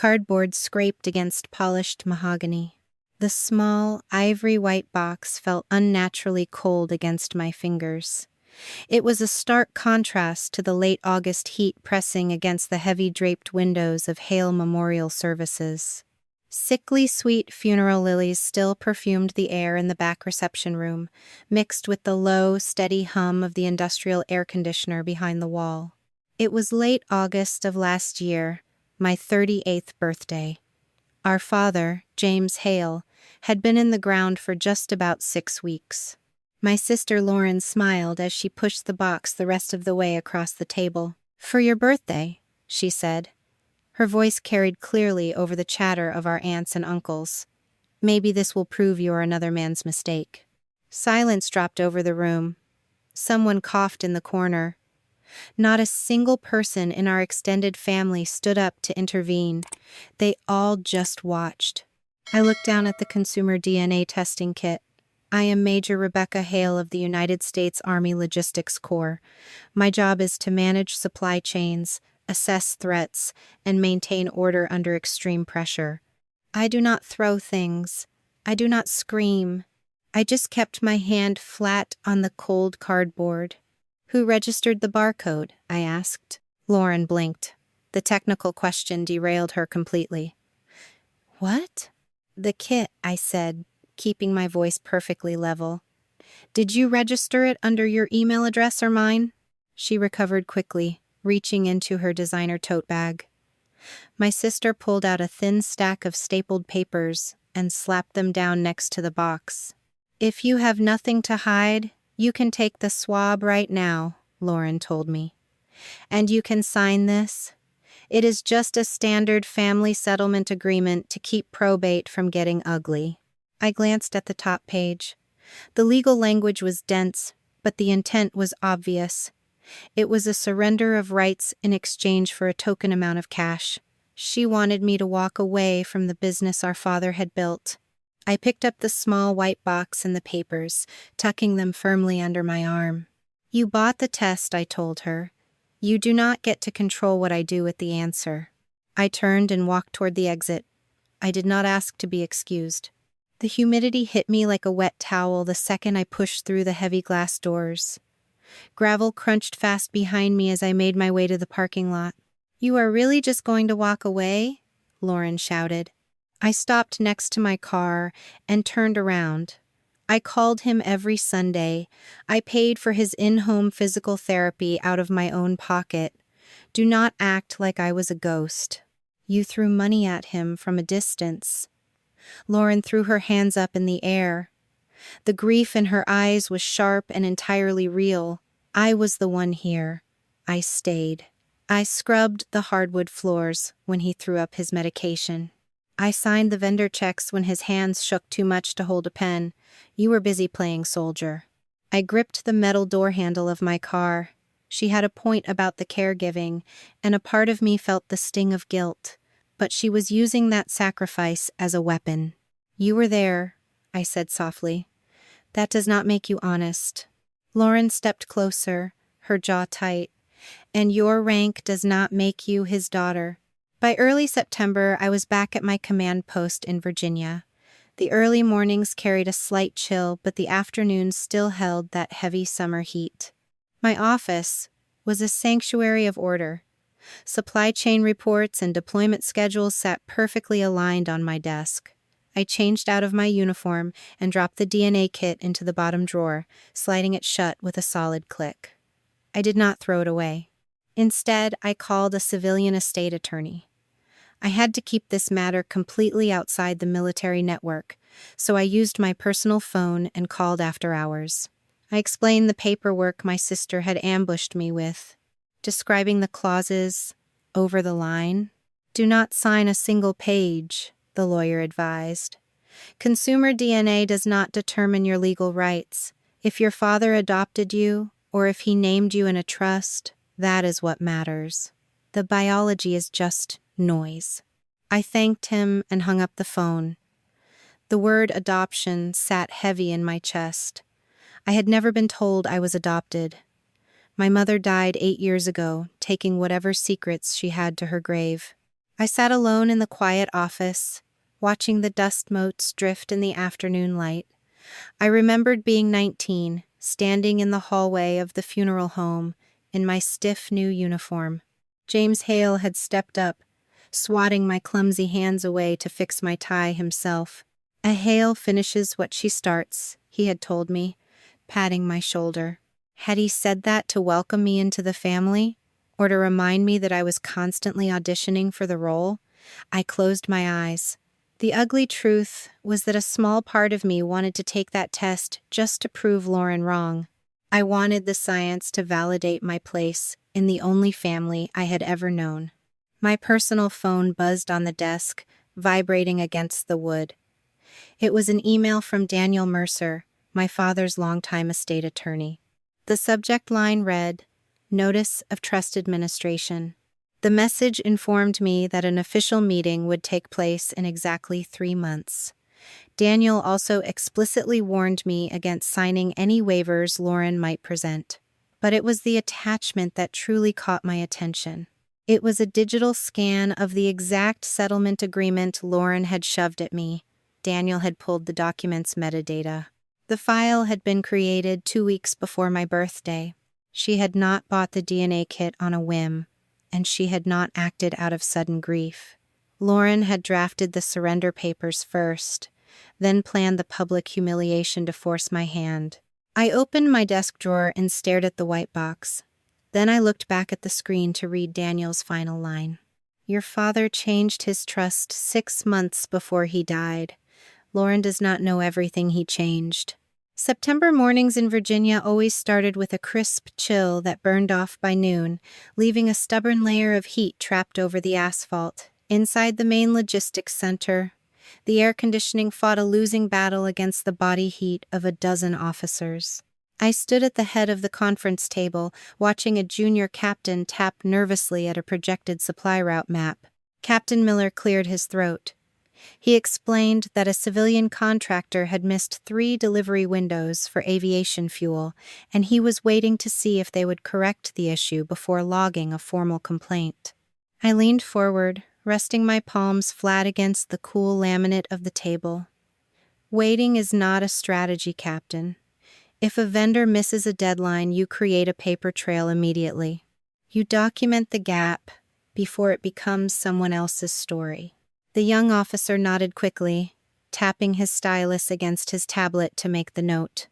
Cardboard scraped against polished mahogany. The small, ivory-white box felt unnaturally cold against my fingers. It was a stark contrast to the late August heat pressing against the heavy draped windows of Hale Memorial Services. Sickly sweet funeral lilies still perfumed the air in the back reception room, mixed with the low, steady hum of the industrial air conditioner behind the wall. It was late August of last year, my 38th birthday. Our father, James Hale, had been in the ground for just about 6 weeks. My sister Lauren smiled as she pushed the box the rest of the way across the table. "For your birthday," she said. Her voice carried clearly over the chatter of our aunts and uncles. "Maybe this will prove you are another man's mistake." Silence dropped over the room. Someone coughed in the corner. Not a single person in our extended family stood up to intervene. They all just watched. I looked down at the consumer DNA testing kit. "I am Major Rebecca Hale of the United States Army Logistics Corps. My job is to manage supply chains, assess threats, and maintain order under extreme pressure. I do not throw things. I do not scream. I just kept my hand flat on the cold cardboard." "Who registered the barcode?" I asked. Lauren blinked. The technical question derailed her completely. "What?" "The kit," I said, keeping my voice perfectly level. "Did you register it under your email address or mine?" She recovered quickly, reaching into her designer tote bag. My sister pulled out a thin stack of stapled papers and slapped them down next to the box. "If you have nothing to hide, you can take the swab right now," Lauren told me. "And you can sign this. It is just a standard family settlement agreement to keep probate from getting ugly." I glanced at the top page. The legal language was dense, but the intent was obvious. It was a surrender of rights in exchange for a token amount of cash. She wanted me to walk away from the business our father had built. I picked up the small white box and the papers, tucking them firmly under my arm. "You bought the test," I told her. "You do not get to control what I do with the answer." I turned and walked toward the exit. I did not ask to be excused. The humidity hit me like a wet towel the second I pushed through the heavy glass doors. Gravel crunched fast behind me as I made my way to the parking lot. "You are really just going to walk away?" Lauren shouted. I stopped next to my car and turned around. I called him every Sunday. I paid for his in-home physical therapy out of my own pocket. Do not act like I was a ghost. You threw money at him from a distance. Lauren threw her hands up in the air. The grief in her eyes was sharp and entirely real. I was the one here. I stayed. I scrubbed the hardwood floors when he threw up his medication. I signed the vendor checks when his hands shook too much to hold a pen. You were busy playing soldier. I gripped the metal door handle of my car. She had a point about the caregiving, and a part of me felt the sting of guilt. But she was using that sacrifice as a weapon. "You were there," I said softly. "That does not make you honest." Lauren stepped closer, her jaw tight. "And your rank does not make you his daughter." By early September, I was back at my command post in Virginia. The early mornings carried a slight chill, but the afternoons still held that heavy summer heat. My office was a sanctuary of order. Supply chain reports and deployment schedules sat perfectly aligned on my desk. I changed out of my uniform and dropped the DNA kit into the bottom drawer, sliding it shut with a solid click. I did not throw it away. Instead, I called a civilian estate attorney. I had to keep this matter completely outside the military network, so I used my personal phone and called after hours. I explained the paperwork my sister had ambushed me with, describing the clauses over the line. "Do not sign a single page," the lawyer advised. "Consumer DNA does not determine your legal rights. If your father adopted you, or if he named you in a trust, that is what matters. The biology is just noise." I thanked him and hung up the phone. The word adoption sat heavy in my chest. I had never been told I was adopted. My mother died 8 years ago, taking whatever secrets she had to her grave. I sat alone in the quiet office, watching the dust motes drift in the afternoon light. I remembered being 19, standing in the hallway of the funeral home in my stiff new uniform. James Hale had stepped up, swatting my clumsy hands away to fix my tie himself. "A Hale finishes what she starts," he had told me, patting my shoulder. Had he said that to welcome me into the family, or to remind me that I was constantly auditioning for the role? I closed my eyes. The ugly truth was that a small part of me wanted to take that test just to prove Lauren wrong. I wanted the science to validate my place in the only family I had ever known. My personal phone buzzed on the desk, vibrating against the wood. It was an email from Daniel Mercer, my father's longtime estate attorney. The subject line read, "Notice of Trust Administration." The message informed me that an official meeting would take place in exactly 3 months. Daniel also explicitly warned me against signing any waivers Lauren might present. But it was the attachment that truly caught my attention. It was a digital scan of the exact settlement agreement Lauren had shoved at me. Daniel had pulled the document's metadata. The file had been created 2 weeks before my birthday. She had not bought the DNA kit on a whim, and she had not acted out of sudden grief. Lauren had drafted the surrender papers first, then planned the public humiliation to force my hand. I opened my desk drawer and stared at the white box. Then I looked back at the screen to read Daniel's final line. "Your father changed his trust 6 months before he died. Lauren does not know everything he changed." September mornings in Virginia always started with a crisp chill that burned off by noon, leaving a stubborn layer of heat trapped over the asphalt. Inside the main logistics center, the air conditioning fought a losing battle against the body heat of a dozen officers. I stood at the head of the conference table, watching a junior captain tap nervously at a projected supply route map. Captain Miller cleared his throat. He explained that a civilian contractor had missed 3 delivery windows for aviation fuel, and he was waiting to see if they would correct the issue before logging a formal complaint. I leaned forward, resting my palms flat against the cool laminate of the table. "Waiting is not a strategy, Captain. If a vendor misses a deadline, you create a paper trail immediately. You document the gap before it becomes someone else's story." The young officer nodded quickly, tapping his stylus against his tablet to make the note.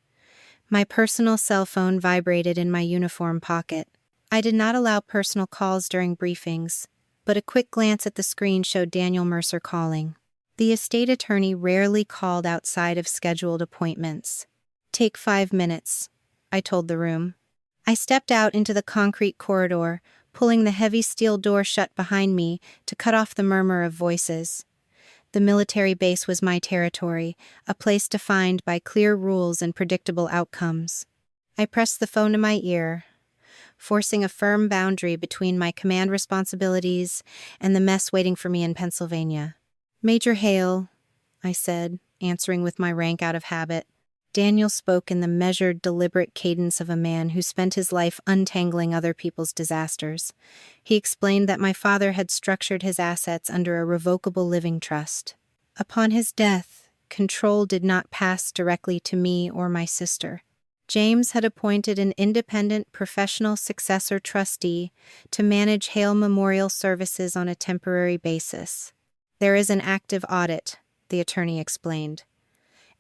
My personal cell phone vibrated in my uniform pocket. I did not allow personal calls during briefings, but a quick glance at the screen showed Daniel Mercer calling. The estate attorney rarely called outside of scheduled appointments. "Take 5 minutes," I told the room. I stepped out into the concrete corridor, pulling the heavy steel door shut behind me to cut off the murmur of voices. The military base was my territory, a place defined by clear rules and predictable outcomes. I pressed the phone to my ear, forcing a firm boundary between my command responsibilities and the mess waiting for me in Pennsylvania. "Major Hale," I said, answering with my rank out of habit. Daniel spoke in the measured, deliberate cadence of a man who spent his life untangling other people's disasters. He explained that my father had structured his assets under a revocable living trust. Upon his death, control did not pass directly to me or my sister. James had appointed an independent professional successor trustee to manage Hale Memorial Services on a temporary basis. "There is an active audit," the attorney explained.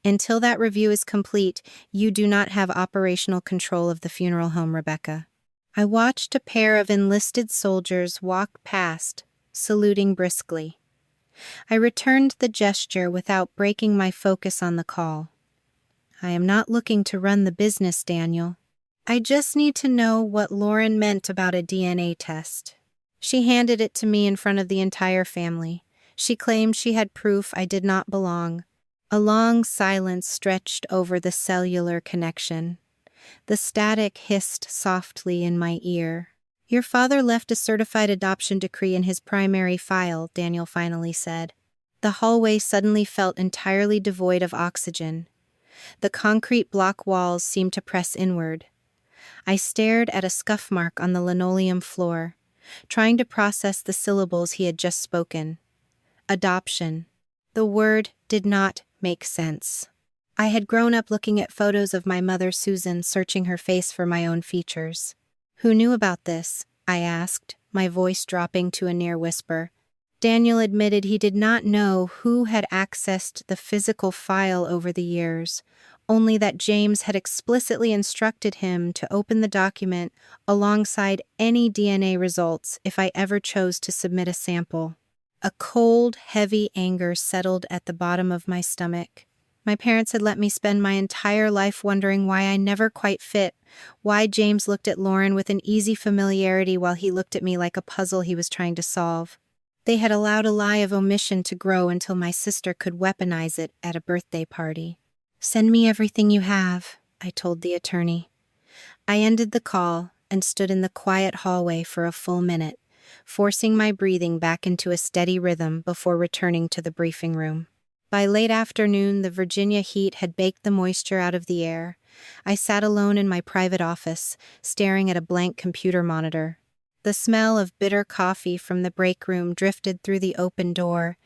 "Until that review is complete, you do not have operational control of the funeral home, Rebecca." I watched a pair of enlisted soldiers walk past, saluting briskly. I returned the gesture without breaking my focus on the call. "I am not looking to run the business, Daniel. I just need to know what Lauren meant about a DNA test." She handed it to me in front of the entire family. She claimed she had proof I did not belong. A long silence stretched over the cellular connection. The static hissed softly in my ear. "Your father left a certified adoption decree in his primary file," Daniel finally said. The hallway suddenly felt entirely devoid of oxygen. The concrete block walls seemed to press inward. I stared at a scuff mark on the linoleum floor. trying to process the syllables he had just spoken. Adoption. The word did not make sense. I had grown up looking at photos of my mother Susan, searching her face for my own features. Who knew about this? I asked, my voice dropping to a near whisper. Daniel admitted he did not know who had accessed the physical file over the years, only that James had explicitly instructed him to open the document alongside any DNA results if I ever chose to submit a sample. A cold, heavy anger settled at the bottom of my stomach. My parents had let me spend my entire life wondering why I never quite fit, why James looked at Lauren with an easy familiarity while he looked at me like a puzzle he was trying to solve. They had allowed a lie of omission to grow until my sister could weaponize it at a birthday party. "Send me everything you have," I told the attorney. I ended the call and stood in the quiet hallway for a full minute, forcing my breathing back into a steady rhythm before returning to the briefing room. By late afternoon, the Virginia heat had baked the moisture out of the air. I sat alone in my private office, staring at a blank computer monitor. The smell of bitter coffee from the break room drifted through the open door,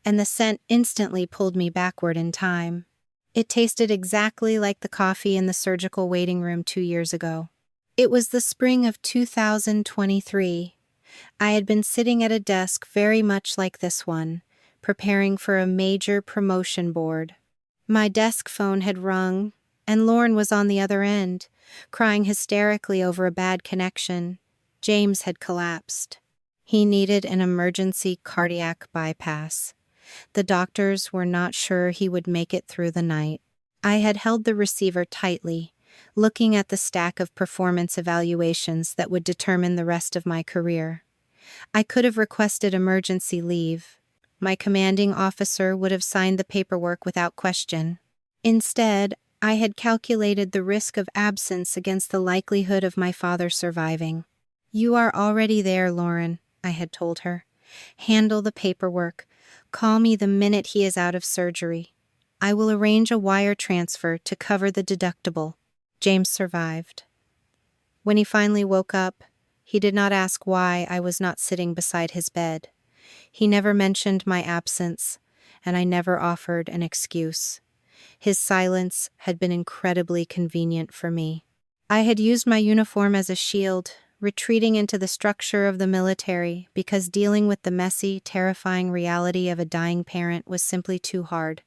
and the scent instantly pulled me backward in time. It tasted exactly like the coffee in the surgical waiting room 2 years ago. It was the spring of 2023. I had been sitting at a desk very much like this one, preparing for a major promotion board. My desk phone had rung, and Lauren was on the other end, crying hysterically over a bad connection. James had collapsed. He needed an emergency cardiac bypass. The doctors were not sure he would make it through the night. I had held the receiver tightly, looking at the stack of performance evaluations that would determine the rest of my career. I could have requested emergency leave. My commanding officer would have signed the paperwork without question. Instead, I had calculated the risk of absence against the likelihood of my father surviving. "You are already there, Lauren," I had told her. "Handle the paperwork. Call me the minute he is out of surgery. I will arrange a wire transfer to cover the deductible." James survived. When he finally woke up, he did not ask why I was not sitting beside his bed. He never mentioned my absence, and I never offered an excuse. His silence had been incredibly convenient for me. I had used my uniform as a shield, retreating into the structure of the military because dealing with the messy, terrifying reality of a dying parent was simply too hard.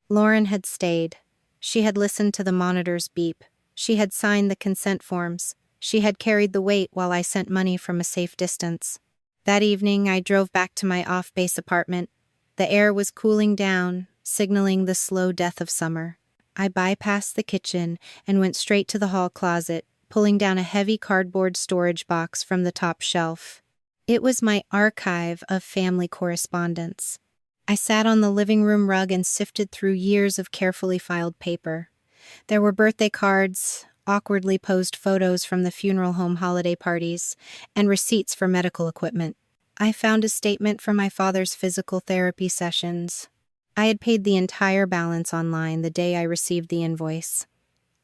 Lauren had stayed. She had listened to the monitor's beep. She had signed the consent forms. She had carried the weight while I sent money from a safe distance. That evening, I drove back to my off-base apartment. The air was cooling down, signaling the slow death of summer. I bypassed the kitchen and went straight to the hall closet, pulling down a heavy cardboard storage box from the top shelf. It was my archive of family correspondence. I sat on the living room rug and sifted through years of carefully filed paper. There were birthday cards, awkwardly posed photos from the funeral home holiday parties, and receipts for medical equipment. I found a statement from my father's physical therapy sessions. I had paid the entire balance online the day I received the invoice.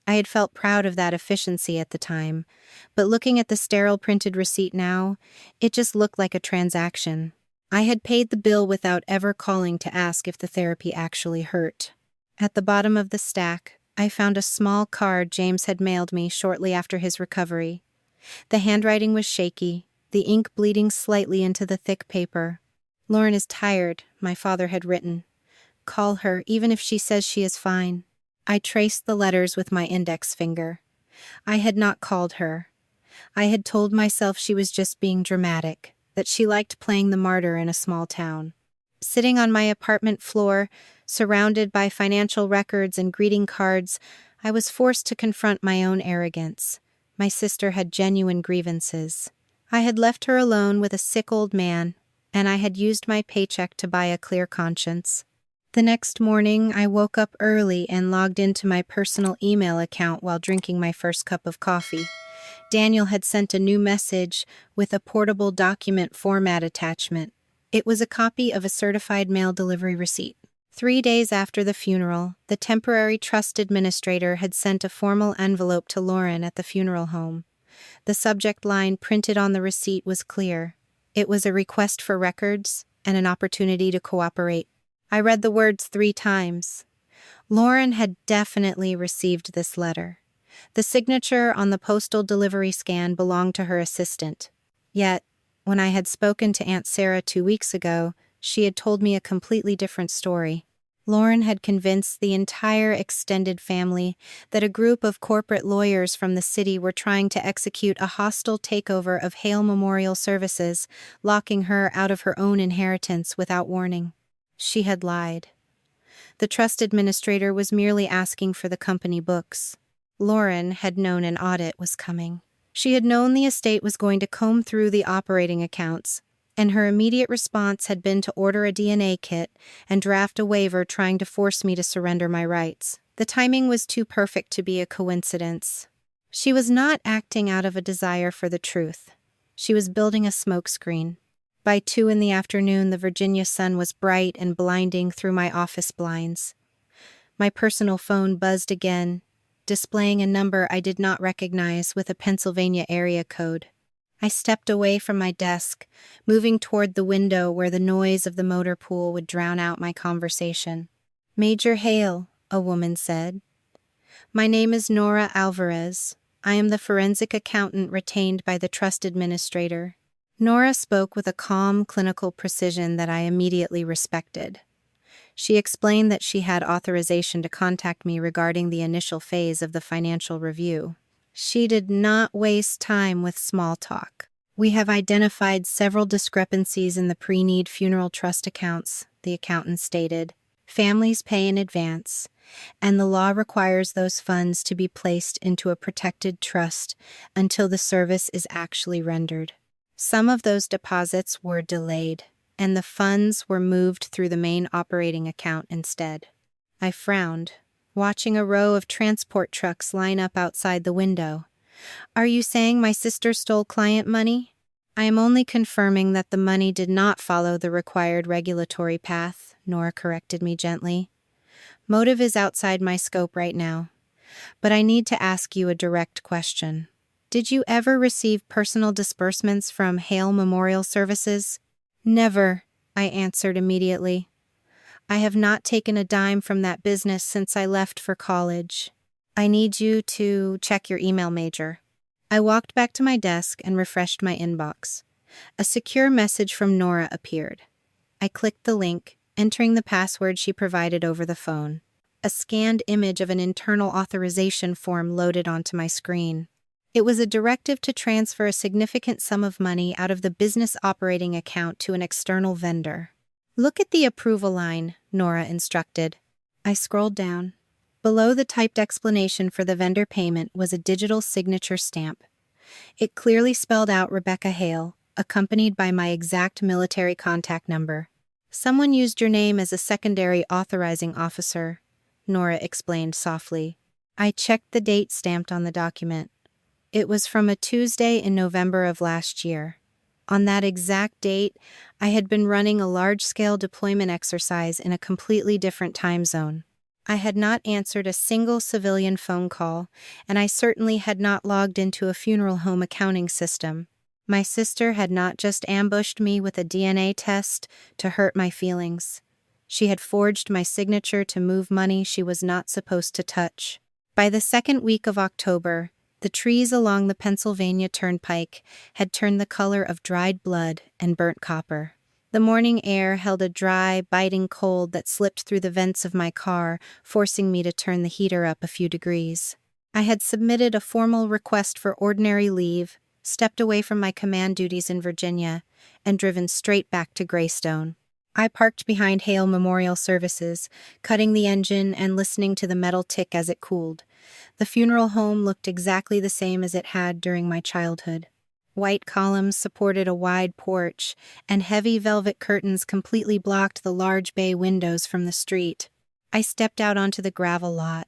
I had felt proud of that efficiency at the time, but looking at the sterile printed receipt now, it just looked like a transaction. I had paid the bill without ever calling to ask if the therapy actually hurt. At the bottom of the stack, I found a small card James had mailed me shortly after his recovery. The handwriting was shaky, the ink bleeding slightly into the thick paper. "Lauren is tired," my father had written. "Call her, even if she says she is fine." I traced the letters with my index finger. I had not called her. I had told myself she was just being dramatic, that she liked playing the martyr in a small town. Sitting on my apartment floor, surrounded by financial records and greeting cards, I was forced to confront my own arrogance. My sister had genuine grievances. I had left her alone with a sick old man, and I had used my paycheck to buy a clear conscience. The next morning, I woke up early and logged into my personal email account while drinking my first cup of coffee. Daniel had sent a new message with a portable document format attachment. It was a copy of a certified mail delivery receipt. 3 days after the funeral, the temporary trust administrator had sent a formal envelope to Lauren at the funeral home. The subject line printed on the receipt was clear: It was a request for records and an opportunity to cooperate. I read the words 3 times. Lauren had definitely received this letter. The signature on the postal delivery scan belonged to her assistant. Yet, when I had spoken to Aunt Sarah 2 weeks ago, she had told me a completely different story. Lauren had convinced the entire extended family that a group of corporate lawyers from the city were trying to execute a hostile takeover of Hale Memorial Services, locking her out of her own inheritance without warning. She had lied. The trust administrator was merely asking for the company books. Lauren had known an audit was coming. She had known the estate was going to comb through the operating accounts, and her immediate response had been to order a DNA kit and draft a waiver trying to force me to surrender my rights. The timing was too perfect to be a coincidence. She was not acting out of a desire for the truth. She was building a smokescreen. By 2 in the afternoon, the Virginia sun was bright and blinding through my office blinds. My personal phone buzzed again, displaying a number I did not recognize with a Pennsylvania area code. I stepped away from my desk, moving toward the window where the noise of the motor pool would drown out my conversation. "Major Hale," a woman said. "My name is Nora Alvarez. I am the forensic accountant retained by the trust administrator." Nora spoke with a calm, clinical precision that I immediately respected. She explained that she had authorization to contact me regarding the initial phase of the financial review. She did not waste time with small talk. "We have identified several discrepancies in the pre-need funeral trust accounts," the accountant stated. "Families pay in advance, and the law requires those funds to be placed into a protected trust until the service is actually rendered. Some of those deposits were delayed, and the funds were moved through the main operating account instead." I frowned, watching a row of transport trucks line up outside the window. "Are you saying my sister stole client money?" "I am only confirming that the money did not follow the required regulatory path," Nora corrected me gently. "Motive is outside my scope right now, but I need to ask you a direct question. Did you ever receive personal disbursements from Hale Memorial Services?" "Never," I answered immediately. "I have not taken a dime from that business since I left for college." "I need you to check your email, Major." I walked back to my desk and refreshed my inbox. A secure message from Nora appeared. I clicked the link, entering the password she provided over the phone. A scanned image of an internal authorization form loaded onto my screen. It was a directive to transfer a significant sum of money out of the business operating account to an external vendor. "Look at the approval line," Nora instructed. I scrolled down. Below the typed explanation for the vendor payment was a digital signature stamp. It clearly spelled out Rebecca Hale, accompanied by my exact military contact number. "Someone used your name as a secondary authorizing officer," Nora explained softly. I checked the date stamped on the document. It was from a Tuesday in November of last year. On that exact date, I had been running a large-scale deployment exercise in a completely different time zone. I had not answered a single civilian phone call, and I certainly had not logged into a funeral home accounting system. My sister had not just ambushed me with a DNA test to hurt my feelings. She had forged my signature to move money she was not supposed to touch. By the second week of October, the trees along the Pennsylvania Turnpike had turned the color of dried blood and burnt copper. The morning air held a dry, biting cold that slipped through the vents of my car, forcing me to turn the heater up a few degrees. I had submitted a formal request for ordinary leave, stepped away from my command duties in Virginia, and driven straight back to Greystone. I parked behind Hale Memorial Services, cutting the engine and listening to the metal tick as it cooled. The funeral home looked exactly the same as it had during my childhood. White columns supported a wide porch, and heavy velvet curtains completely blocked the large bay windows from the street. I stepped out onto the gravel lot.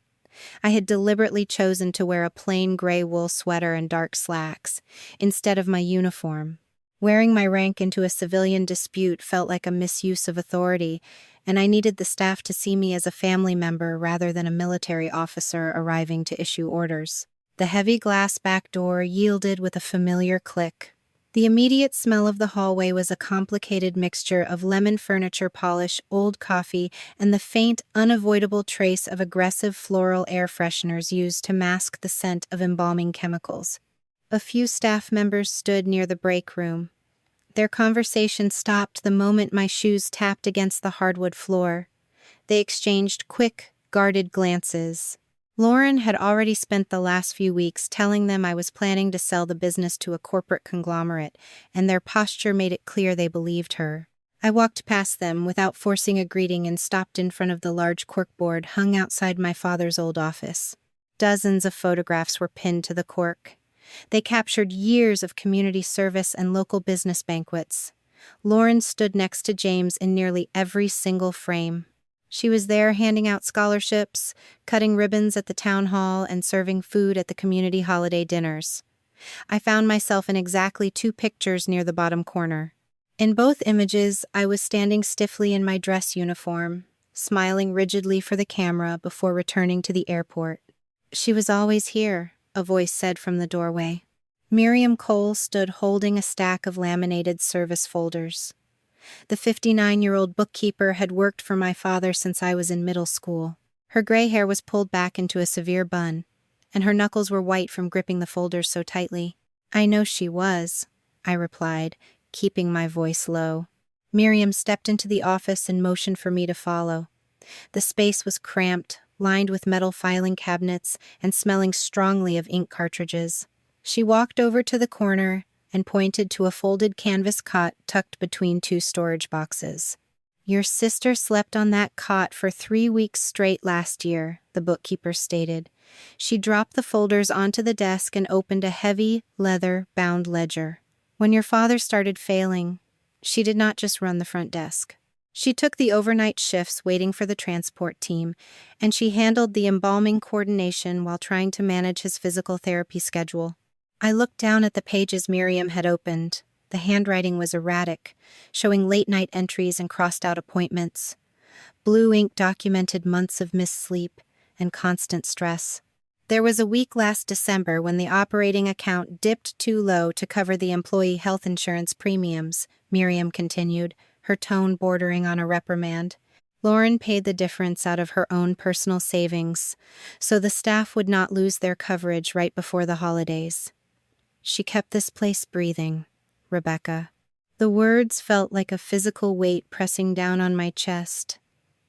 I had deliberately chosen to wear a plain gray wool sweater and dark slacks, instead of my uniform. Wearing my rank into a civilian dispute felt like a misuse of authority, and I needed the staff to see me as a family member rather than a military officer arriving to issue orders. The heavy glass back door yielded with a familiar click. The immediate smell of the hallway was a complicated mixture of lemon furniture polish, old coffee, and the faint, unavoidable trace of aggressive floral air fresheners used to mask the scent of embalming chemicals. A few staff members stood near the break room. Their conversation stopped the moment my shoes tapped against the hardwood floor. They exchanged quick, guarded glances. Lauren had already spent the last few weeks telling them I was planning to sell the business to a corporate conglomerate, and their posture made it clear they believed her. I walked past them without forcing a greeting and stopped in front of the large corkboard hung outside my father's old office. Dozens of photographs were pinned to the cork. They captured years of community service and local business banquets. Lauren stood next to James in nearly every single frame. She was there handing out scholarships, cutting ribbons at the town hall, and serving food at the community holiday dinners. I found myself in exactly 2 pictures near the bottom corner. In both images, I was standing stiffly in my dress uniform, smiling rigidly for the camera before returning to the airport. "She was always here," a voice said from the doorway. Miriam Cole stood holding a stack of laminated service folders. The 59-year-old bookkeeper had worked for my father since I was in middle school. Her gray hair was pulled back into a severe bun, and her knuckles were white from gripping the folders so tightly. "I know she was," I replied, keeping my voice low. Miriam stepped into the office and motioned for me to follow. The space was cramped, lined with metal filing cabinets, and smelling strongly of ink cartridges. She walked over to the corner and pointed to a folded canvas cot tucked between 2 storage boxes. "Your sister slept on that cot for 3 weeks straight last year," the bookkeeper stated. She dropped the folders onto the desk and opened a heavy, leather-bound ledger. "When your father started failing, she did not just run the front desk. She took the overnight shifts waiting for the transport team, and she handled the embalming coordination while trying to manage his physical therapy schedule." I looked down at the pages Miriam had opened. The handwriting was erratic, showing late-night entries and crossed-out appointments. Blue ink documented months of missed sleep and constant stress. "There was a week last December when the operating account dipped too low to cover the employee health insurance premiums," Miriam continued, her tone bordering on a reprimand. "Lauren paid the difference out of her own personal savings, so the staff would not lose their coverage right before the holidays. She kept this place breathing, Rebecca." The words felt like a physical weight pressing down on my chest.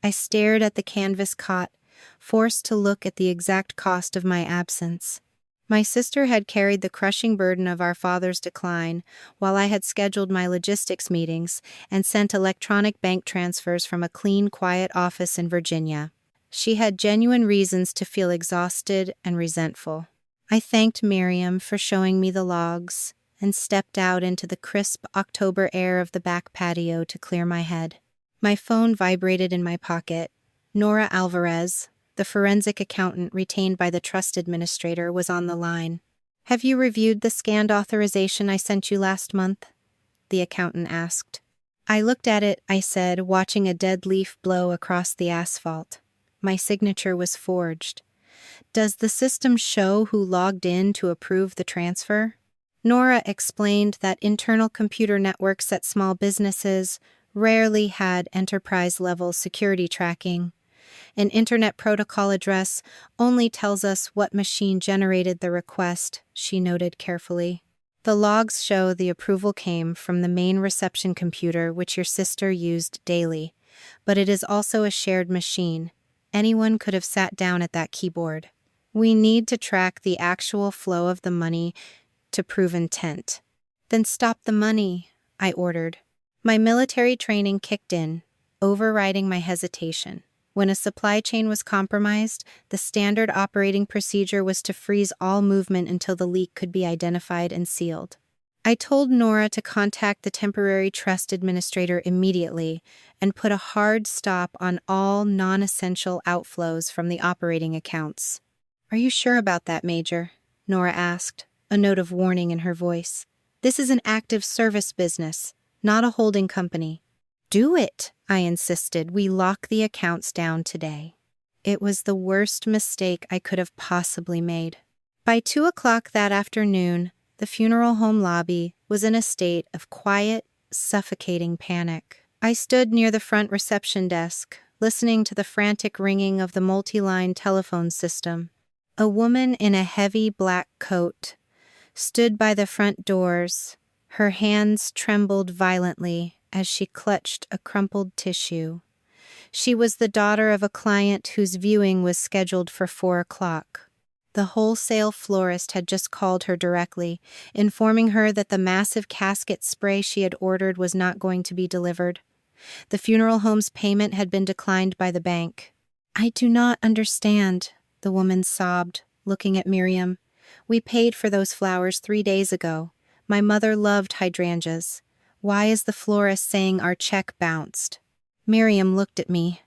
I stared at the canvas cot, forced to look at the exact cost of my absence. My sister had carried the crushing burden of our father's decline, while I had scheduled my logistics meetings and sent electronic bank transfers from a clean, quiet office in Virginia. She had genuine reasons to feel exhausted and resentful. I thanked Miriam for showing me the logs and stepped out into the crisp October air of the back patio to clear my head. My phone vibrated in my pocket. Nora Alvarez, the forensic accountant retained by the trust administrator, was on the line. "Have you reviewed the scanned authorization I sent you last month?" the accountant asked. I looked at it, I said, watching a dead leaf blow across the asphalt. My signature was forged. "Does the system show who logged in to approve the transfer?" Nora explained that internal computer networks at small businesses rarely had enterprise-level security tracking. An Internet Protocol address only tells us what machine generated the request, she noted carefully. "The logs show the approval came from the main reception computer which your sister used daily, but it is also a shared machine. Anyone could have sat down at that keyboard. We need to track the actual flow of the money to prove intent." "Then stop the money," I ordered. My military training kicked in, overriding my hesitation. When a supply chain was compromised, the standard operating procedure was to freeze all movement until the leak could be identified and sealed. I told Nora to contact the temporary trust administrator immediately and put a hard stop on all non-essential outflows from the operating accounts. "Are you sure about that, Major?" Nora asked, a note of warning in her voice. "This is an active service business, not a holding company." "Do it," I insisted. "We lock the accounts down today." It was the worst mistake I could have possibly made. By 2 o'clock that afternoon, the funeral home lobby was in a state of quiet, suffocating panic. I stood near the front reception desk, listening to the frantic ringing of the multi-line telephone system. A woman in a heavy black coat stood by the front doors. Her hands trembled violently as she clutched a crumpled tissue. She was the daughter of a client whose viewing was scheduled for 4 o'clock. The wholesale florist had just called her directly, informing her that the massive casket spray she had ordered was not going to be delivered. The funeral home's payment had been declined by the bank. "I do not understand," the woman sobbed, looking at Miriam. "We paid for those flowers 3 days ago. My mother loved hydrangeas. Why is the florist saying our check bounced?" Miriam looked at me,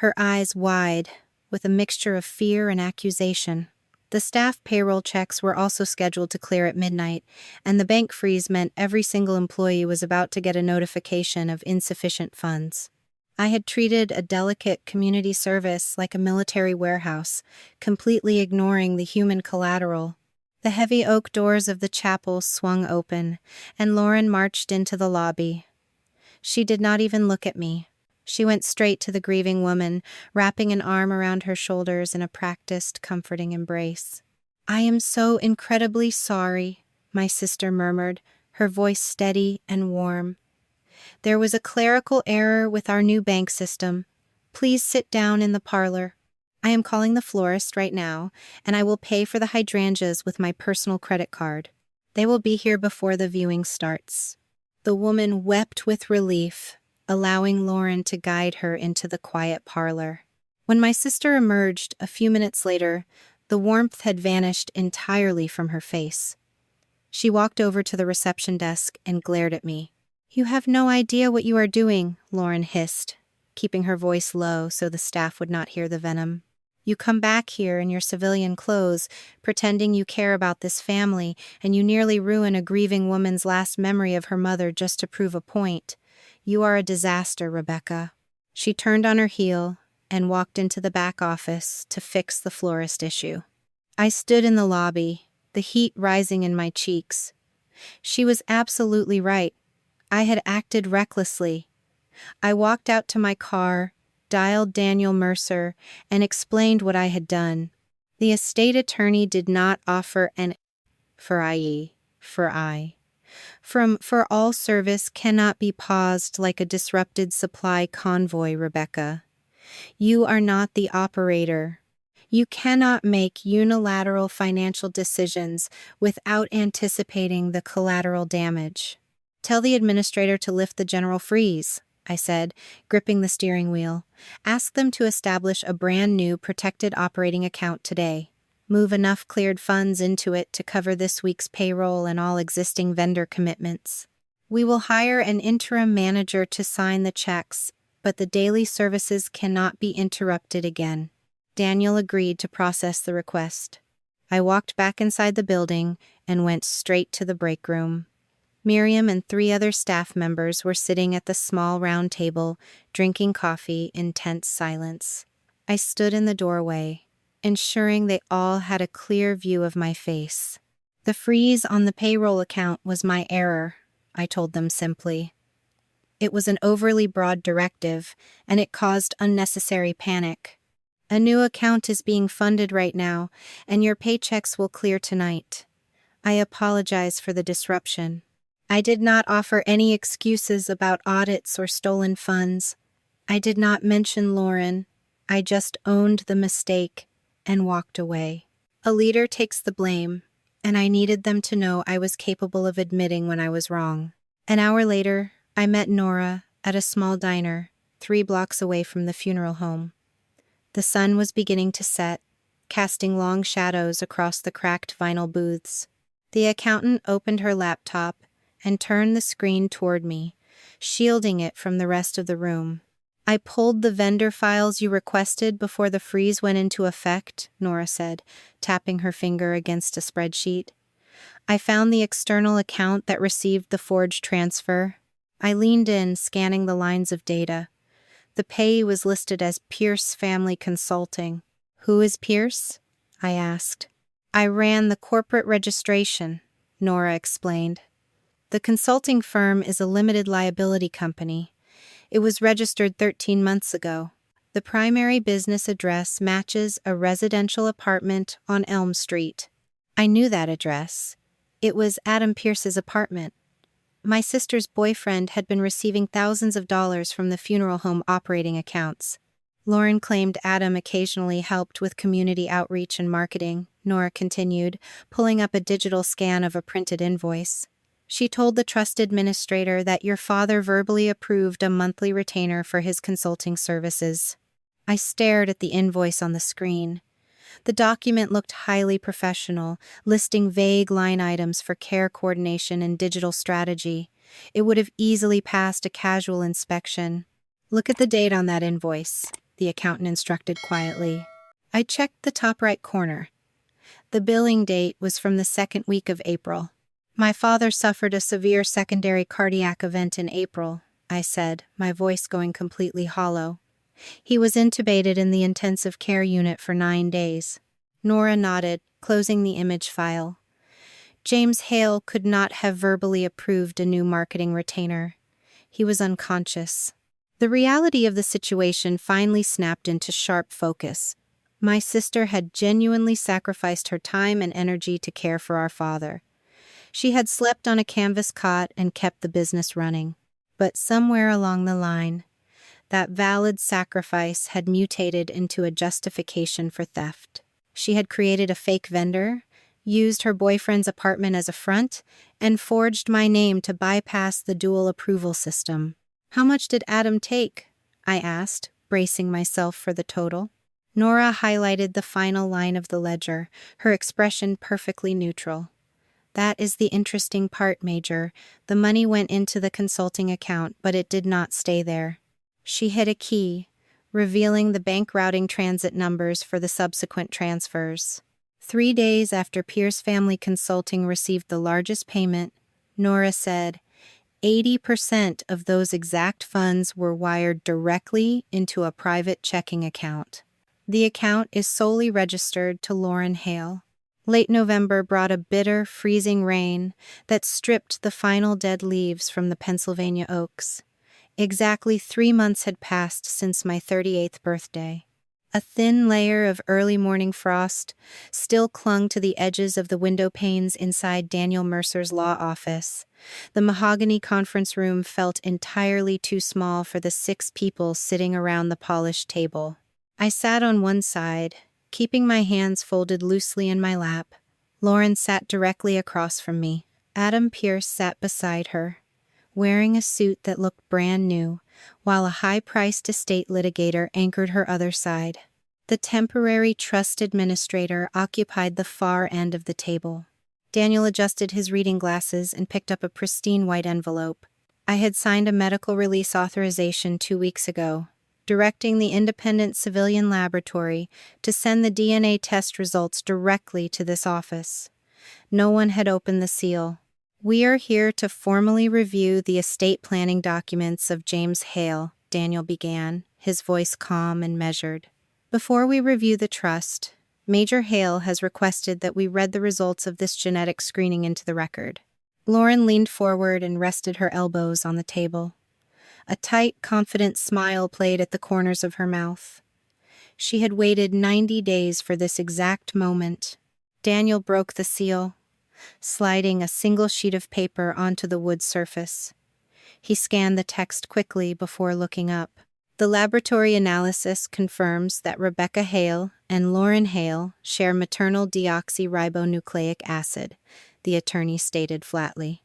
her eyes wide, with a mixture of fear and accusation. The staff payroll checks were also scheduled to clear at midnight, and the bank freeze meant every single employee was about to get a notification of insufficient funds. I had treated a delicate community service like a military warehouse, completely ignoring the human collateral. The heavy oak doors of the chapel swung open, and Lauren marched into the lobby. She did not even look at me. She went straight to the grieving woman, wrapping an arm around her shoulders in a practiced, comforting embrace. "I am so incredibly sorry," my sister murmured, her voice steady and warm. "There was a clerical error with our new bank system. Please sit down in the parlor. I am calling the florist right now, and I will pay for the hydrangeas with my personal credit card. They will be here before the viewing starts." The woman wept with relief, allowing Lauren to guide her into the quiet parlor. When my sister emerged a few minutes later, the warmth had vanished entirely from her face. She walked over to the reception desk and glared at me. "You have no idea what you are doing," Lauren hissed, keeping her voice low so the staff would not hear the venom. "You come back here in your civilian clothes, pretending you care about this family, and you nearly ruin a grieving woman's last memory of her mother just to prove a point. You are a disaster, Rebecca." She turned on her heel and walked into the back office to fix the florist issue. I stood in the lobby, the heat rising in my cheeks. She was absolutely right. I had acted recklessly. I walked out to my car, dialed Daniel Mercer, and explained what I had done. The estate attorney did not offer an for all service cannot be paused like a disrupted supply convoy, Rebecca. You are not the operator. You cannot make unilateral financial decisions without anticipating the collateral damage. "Tell the administrator to lift the general freeze," I said, gripping the steering wheel. "Ask them to establish a brand new protected operating account today. Move enough cleared funds into it to cover this week's payroll and all existing vendor commitments. We will hire an interim manager to sign the checks, but the daily services cannot be interrupted again." Daniel agreed to process the request. I walked back inside the building and went straight to the break room. Miriam and 3 other staff members were sitting at the small round table, drinking coffee in tense silence. I stood in the doorway, ensuring they all had a clear view of my face. "The freeze on the payroll account was my error," I told them simply. "It was an overly broad directive, and it caused unnecessary panic. A new account is being funded right now, and your paychecks will clear tonight. I apologize for the disruption. I did not offer any excuses about audits or stolen funds. I did not mention Lauren. I just owned the mistake and walked away. A leader takes the blame, and I needed them to know I was capable of admitting when I was wrong." An hour later, I met Nora at a small diner 3 blocks away from the funeral home. The sun was beginning to set, casting long shadows across the cracked vinyl booths. The accountant opened her laptop and turned the screen toward me, shielding it from the rest of the room. "I pulled the vendor files you requested before the freeze went into effect," Nora said, tapping her finger against a spreadsheet. "I found the external account that received the forged transfer." I leaned in, scanning the lines of data. The payee was listed as Pierce Family Consulting. "Who is Pierce?" I asked. "I ran the corporate registration," Nora explained. The consulting firm is a limited liability company. It was registered 13 months ago. The primary business address matches a residential apartment on Elm Street. I knew that address. It was Adam Pierce's apartment. My sister's boyfriend had been receiving thousands of dollars from the funeral home operating accounts. Lauren claimed Adam occasionally helped with community outreach and marketing, Nora continued, pulling up a digital scan of a printed invoice. She told the trust administrator that your father verbally approved a monthly retainer for his consulting services. I stared at the invoice on the screen. The document looked highly professional, listing vague line items for care coordination and digital strategy. It would have easily passed a casual inspection. "Look at the date on that invoice," the accountant instructed quietly. I checked the top right corner. The billing date was from the second week of April. "My father suffered a severe secondary cardiac event in April," I said, my voice going completely hollow. "He was intubated in the intensive care unit for 9 days. Nora nodded, closing the image file. James Hale could not have verbally approved a new marketing retainer. He was unconscious. The reality of the situation finally snapped into sharp focus. My sister had genuinely sacrificed her time and energy to care for our father. She had slept on a canvas cot and kept the business running. But somewhere along the line, that valid sacrifice had mutated into a justification for theft. She had created a fake vendor, used her boyfriend's apartment as a front, and forged my name to bypass the dual approval system. "How much did Adam take?" I asked, bracing myself for the total. Nora highlighted the final line of the ledger, her expression perfectly neutral. "That is the interesting part, Major. The money went into the consulting account, but it did not stay there." She hit a key, revealing the bank routing transit numbers for the subsequent transfers. 3 days after Pierce Family Consulting received the largest payment, Nora said, 80% of those exact funds were wired directly into a private checking account. The account is solely registered to Lauren Hale. Late November brought a bitter, freezing rain that stripped the final dead leaves from the Pennsylvania oaks. Exactly 3 months had passed since my 38th birthday. A thin layer of early morning frost still clung to the edges of the window panes inside Daniel Mercer's law office. The mahogany conference room felt entirely too small for the 6 people sitting around the polished table. I sat on one side, keeping my hands folded loosely in my lap. Lauren sat directly across from me. Adam Pierce sat beside her, wearing a suit that looked brand new, while a high-priced estate litigator anchored her other side. The temporary trust administrator occupied the far end of the table. Daniel adjusted his reading glasses and picked up a pristine white envelope. I had signed a medical release authorization 2 weeks ago, directing the independent civilian laboratory to send the DNA test results directly to this office. No one had opened the seal. "We are here to formally review the estate planning documents of James Hale," Daniel began, his voice calm and measured. "Before we review the trust, Major Hale has requested that we read the results of this genetic screening into the record." Lauren leaned forward and rested her elbows on the table. A tight, confident smile played at the corners of her mouth. She had waited 90 days for this exact moment. Daniel broke the seal, sliding a single sheet of paper onto the wood surface. He scanned the text quickly before looking up. "The laboratory analysis confirms that Rebecca Hale and Lauren Hale share maternal deoxyribonucleic acid," the attorney stated flatly.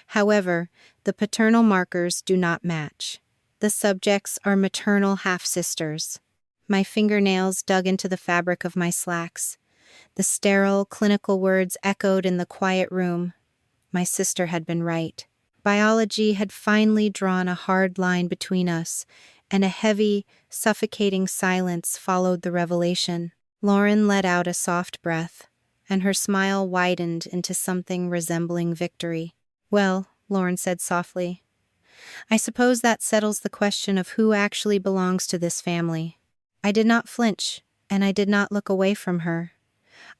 "However, the paternal markers do not match. The subjects are maternal half-sisters." My fingernails dug into the fabric of my slacks. The sterile, clinical words echoed in the quiet room. My sister had been right. Biology had finally drawn a hard line between us, and a heavy, suffocating silence followed the revelation. Lauren let out a soft breath, and her smile widened into something resembling victory. "Well," Lauren said softly, "I suppose that settles the question of who actually belongs to this family." I did not flinch, and I did not look away from her.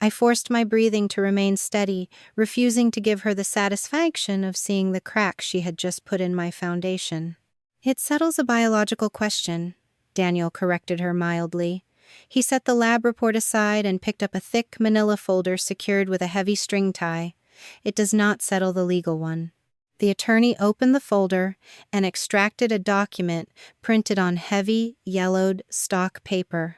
I forced my breathing to remain steady, refusing to give her the satisfaction of seeing the crack she had just put in my foundation. "It settles a biological question," Daniel corrected her mildly. He set the lab report aside and picked up a thick manila folder secured with a heavy string tie. "It does not settle the legal one." The attorney opened the folder and extracted a document printed on heavy, yellowed stock paper.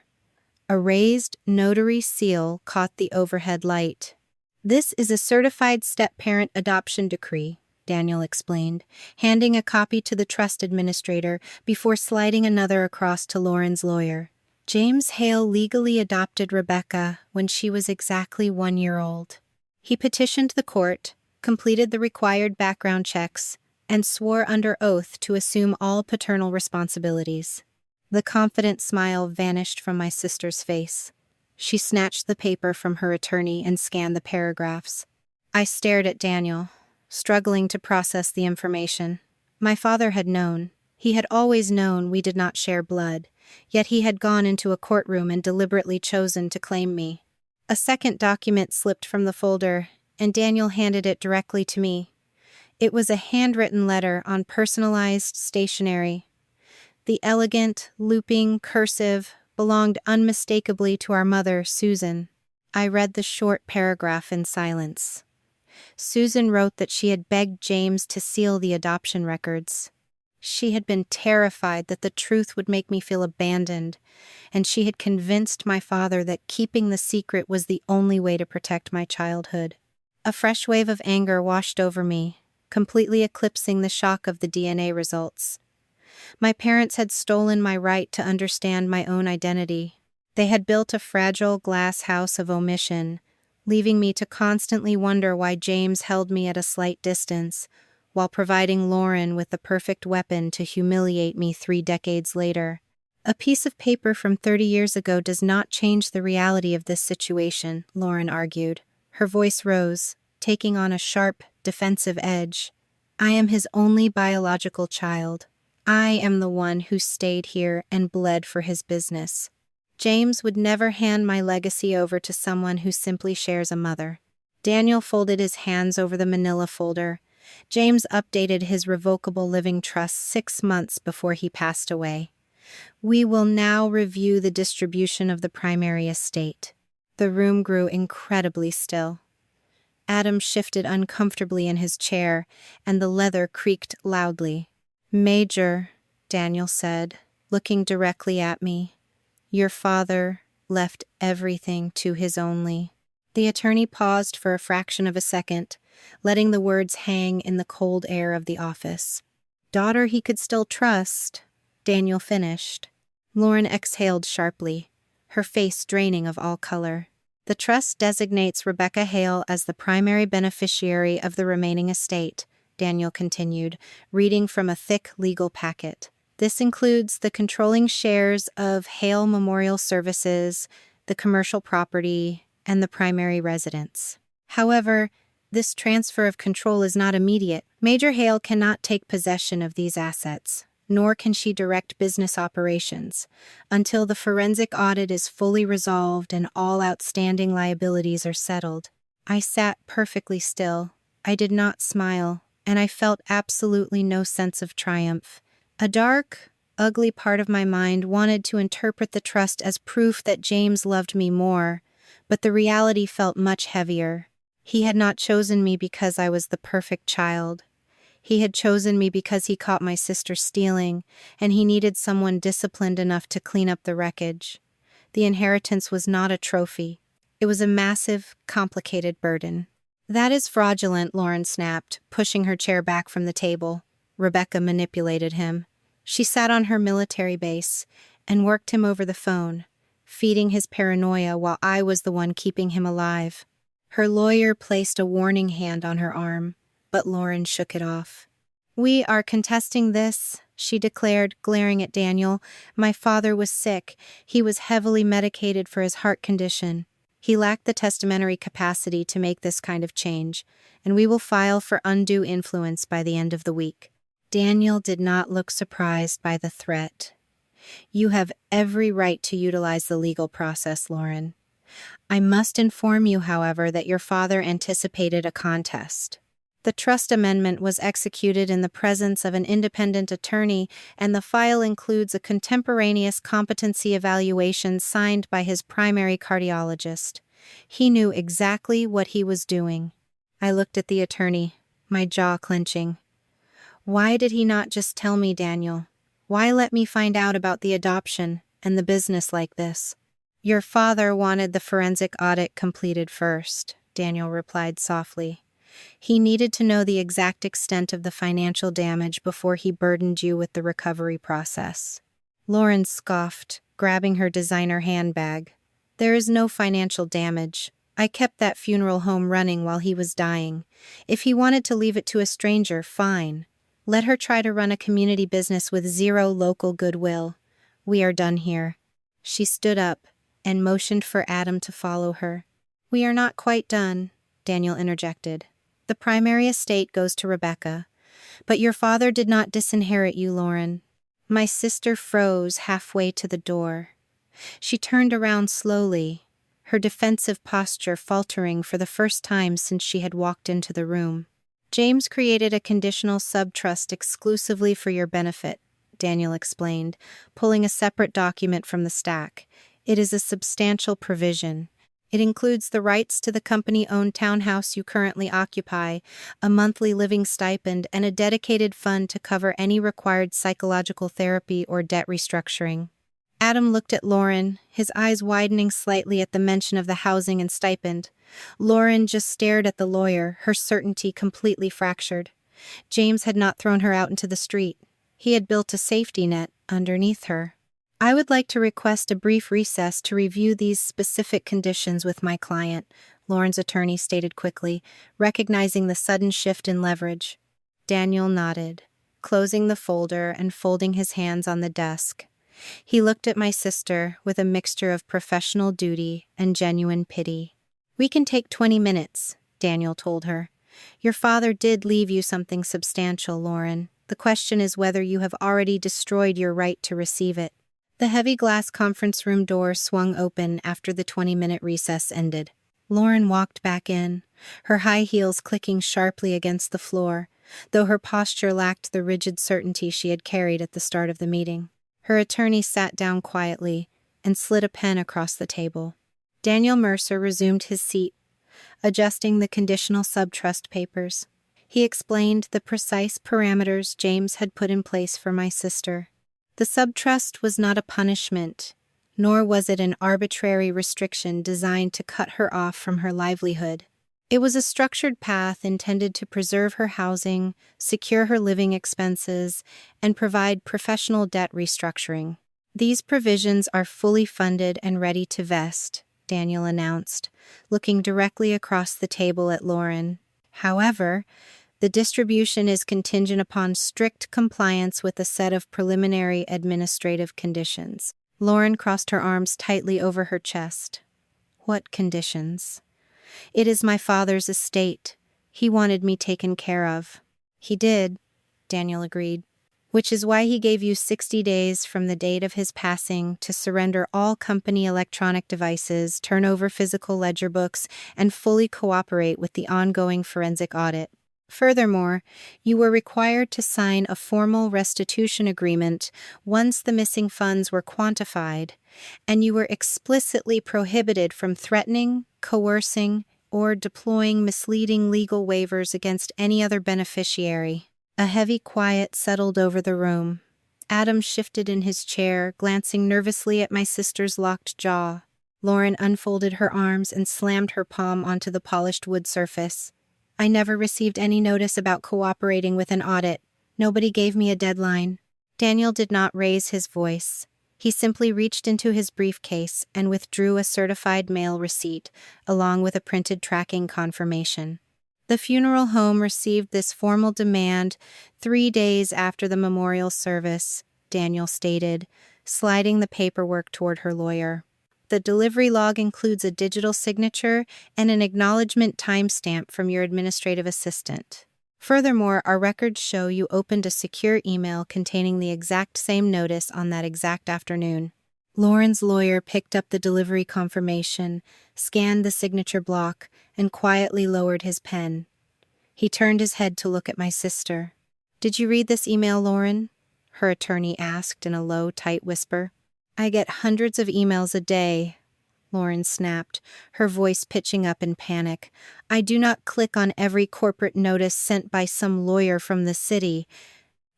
A raised notary seal caught the overhead light. "This is a certified step-parent adoption decree," Daniel explained, handing a copy to the trust administrator before sliding another across to Lauren's lawyer. "James Hale legally adopted Rebecca when she was exactly 1 year old. He petitioned the court, completed the required background checks, and swore under oath to assume all paternal responsibilities." The confident smile vanished from my sister's face. She snatched the paper from her attorney and scanned the paragraphs. I stared at Daniel, struggling to process the information. My father had known. He had always known we did not share blood, yet he had gone into a courtroom and deliberately chosen to claim me. A second document slipped from the folder, and Daniel handed it directly to me. It was a handwritten letter on personalized stationery. The elegant, looping cursive belonged unmistakably to our mother, Susan. I read the short paragraph in silence. Susan wrote that she had begged James to seal the adoption records. She had been terrified that the truth would make me feel abandoned, and she had convinced my father that keeping the secret was the only way to protect my childhood. A fresh wave of anger washed over me, completely eclipsing the shock of the DNA results. My parents had stolen my right to understand my own identity. They had built a fragile glass house of omission, leaving me to constantly wonder why James held me at a slight distance, while providing Lauren with the perfect weapon to humiliate me 3 decades later. "A piece of paper from 30 years ago does not change the reality of this situation," Lauren argued. Her voice rose, taking on a sharp, defensive edge. "I am his only biological child. I am the one who stayed here and bled for his business. James would never hand my legacy over to someone who simply shares a mother." Daniel folded his hands over the manila folder. James updated his revocable living trust 6 months before he passed away. "We will now review the distribution of the primary estate." The room grew incredibly still. Adam shifted uncomfortably in his chair, and the leather creaked loudly. "Major," Daniel said, looking directly at me, "your father left everything to his only." The attorney paused for a fraction of a second, letting the words hang in the cold air of the office. "Daughter he could still trust," Daniel finished. Lauren exhaled sharply, her face draining of all color. "The trust designates Rebecca Hale as the primary beneficiary of the remaining estate," Daniel continued, reading from a thick legal packet. "This includes the controlling shares of Hale Memorial Services, the commercial property, and the primary residence. However, this transfer of control is not immediate. Major Hale cannot take possession of these assets, nor can she direct business operations, until the forensic audit is fully resolved and all outstanding liabilities are settled." I sat perfectly still. I did not smile, and I felt absolutely no sense of triumph. A dark, ugly part of my mind wanted to interpret the trust as proof that James loved me more, but the reality felt much heavier. He had not chosen me because I was the perfect child. He had chosen me because he caught my sister stealing, and he needed someone disciplined enough to clean up the wreckage. The inheritance was not a trophy. It was a massive, complicated burden. "That is fraudulent," Lauren snapped, pushing her chair back from the table. Rebecca manipulated him. She sat on her military base and worked him over the phone, feeding his paranoia while I was the one keeping him alive. Her lawyer placed a warning hand on her arm, but Lauren shook it off. "We are contesting this," she declared, glaring at Daniel. "My father was sick. He was heavily medicated for his heart condition. He lacked the testamentary capacity to make this kind of change, and we will file for undue influence by the end of the week." Daniel did not look surprised by the threat. "You have every right to utilize the legal process, Lauren. I must inform you, however, that your father anticipated a contest. The trust amendment was executed in the presence of an independent attorney, and the file includes a contemporaneous competency evaluation signed by his primary cardiologist. He knew exactly what he was doing. I looked at the attorney, my jaw clenching. Why did he not just tell me, Daniel? Why let me find out about the adoption and the business like this? Your father wanted the forensic audit completed first, Daniel replied softly. He needed to know the exact extent of the financial damage before he burdened you with the recovery process. Lauren scoffed, grabbing her designer handbag. There is no financial damage. I kept that funeral home running while he was dying. If he wanted to leave it to a stranger, fine. Let her try to run a community business with zero local goodwill. We are done here. She stood up and motioned for Adam to follow her. We are not quite done, Daniel interjected. The primary estate goes to Rebecca, but your father did not disinherit you, Lauren. My sister froze halfway to the door. She turned around slowly, her defensive posture faltering for the first time since she had walked into the room. James created a conditional subtrust exclusively for your benefit, Daniel explained, pulling a separate document from the stack. It is a substantial provision. It includes the rights to the company-owned townhouse you currently occupy, a monthly living stipend, and a dedicated fund to cover any required psychological therapy or debt restructuring. Adam looked at Lauren, his eyes widening slightly at the mention of the housing and stipend. Lauren just stared at the lawyer, her certainty completely fractured. James had not thrown her out into the street. He had built a safety net underneath her. I would like to request a brief recess to review these specific conditions with my client, Lauren's attorney stated quickly, recognizing the sudden shift in leverage. Daniel nodded, closing the folder and folding his hands on the desk. He looked at my sister with a mixture of professional duty and genuine pity. We can take 20 minutes, Daniel told her. Your father did leave you something substantial, Lauren. The question is whether you have already destroyed your right to receive it. The heavy glass conference room door swung open after the 20-minute recess ended. Lauren walked back in, her high heels clicking sharply against the floor, though her posture lacked the rigid certainty she had carried at the start of the meeting. Her attorney sat down quietly and slid a pen across the table. Daniel Mercer resumed his seat, adjusting the conditional subtrust papers. He explained the precise parameters James had put in place for my sister. The subtrust was not a punishment, nor was it an arbitrary restriction designed to cut her off from her livelihood. It was a structured path intended to preserve her housing, secure her living expenses, and provide professional debt restructuring. These provisions are fully funded and ready to vest, Daniel announced, looking directly across the table at Lauren. However, the distribution is contingent upon strict compliance with a set of preliminary administrative conditions. Lauren crossed her arms tightly over her chest. What conditions? It is my father's estate. He wanted me taken care of. He did, Daniel agreed, which is why he gave you 60 days from the date of his passing to surrender all company electronic devices, turn over physical ledger books, and fully cooperate with the ongoing forensic audit. Furthermore, you were required to sign a formal restitution agreement once the missing funds were quantified, and you were explicitly prohibited from threatening, coercing, or deploying misleading legal waivers against any other beneficiary. A heavy quiet settled over the room. Adam shifted in his chair, glancing nervously at my sister's locked jaw. Lauren unfolded her arms and slammed her palm onto the polished wood surface. I never received any notice about cooperating with an audit. Nobody gave me a deadline. Daniel did not raise his voice. He simply reached into his briefcase and withdrew a certified mail receipt, along with a printed tracking confirmation. The funeral home received this formal demand 3 days after the memorial service, Daniel stated, sliding the paperwork toward her lawyer. The delivery log includes a digital signature and an acknowledgement timestamp from your administrative assistant. Furthermore, our records show you opened a secure email containing the exact same notice on that exact afternoon. Lauren's lawyer picked up the delivery confirmation, scanned the signature block, and quietly lowered his pen. He turned his head to look at my sister. "Did you read this email, Lauren?" her attorney asked in a low, tight whisper. "I get hundreds of emails a day," Lauren snapped, her voice pitching up in panic. "I do not click on every corporate notice sent by some lawyer from the city."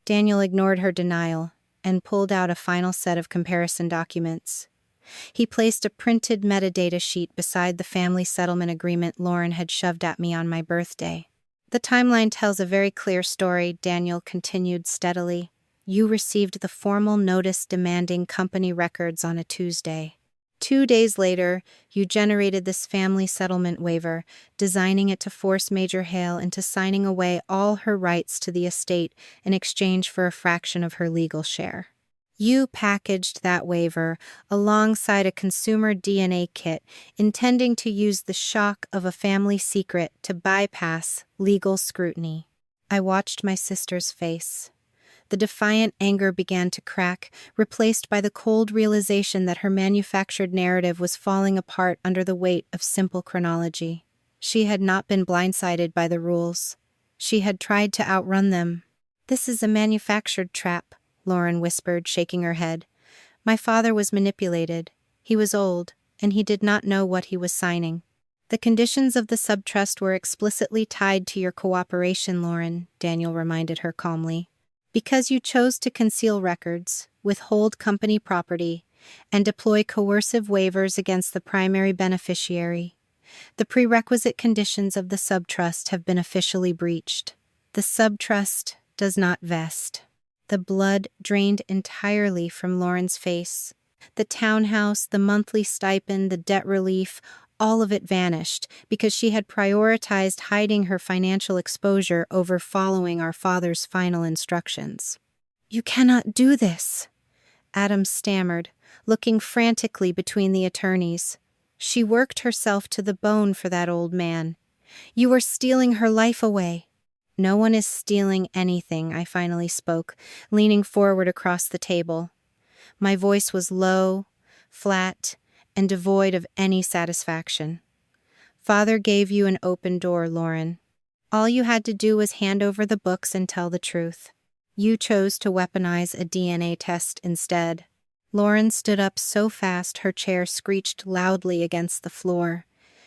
Daniel ignored her denial and pulled out a final set of comparison documents. He placed a printed metadata sheet beside the family settlement agreement Lauren had shoved at me on my birthday. "The timeline tells a very clear story," Daniel continued steadily. "You received the formal notice demanding company records on a Tuesday. 2 days later, you generated this family settlement waiver, designing it to force Major Hale into signing away all her rights to the estate in exchange for a fraction of her legal share. You packaged that waiver alongside a consumer DNA kit, intending to use the shock of a family secret to bypass legal scrutiny." I watched my sister's face. The defiant anger began to crack, replaced by the cold realization that her manufactured narrative was falling apart under the weight of simple chronology. She had not been blindsided by the rules. She had tried to outrun them. "This is a manufactured trap," Lauren whispered, shaking her head. "My father was manipulated. He was old, and he did not know what he was signing." "The conditions of the subtrust were explicitly tied to your cooperation, Lauren," Daniel reminded her calmly. "Because you chose to conceal records, withhold company property, and deploy coercive waivers against the primary beneficiary. The prerequisite conditions of the subtrust have been officially breached. The subtrust does not vest." The blood drained entirely from Lauren's face. The townhouse, the monthly stipend, the debt relief, all of it vanished because she had prioritized hiding her financial exposure over following our father's final instructions. "You cannot do this," Adam stammered, looking frantically between the attorneys. "She worked herself to the bone for that old man. You are stealing her life away." "No one is stealing anything," I finally spoke, leaning forward across the table. My voice was low, flat, and devoid of any satisfaction. "Father gave you an open door, Lauren. All you had to do was hand over the books and tell the truth. You chose to weaponize a DNA test instead." Lauren stood up so fast her chair screeched loudly against the floor.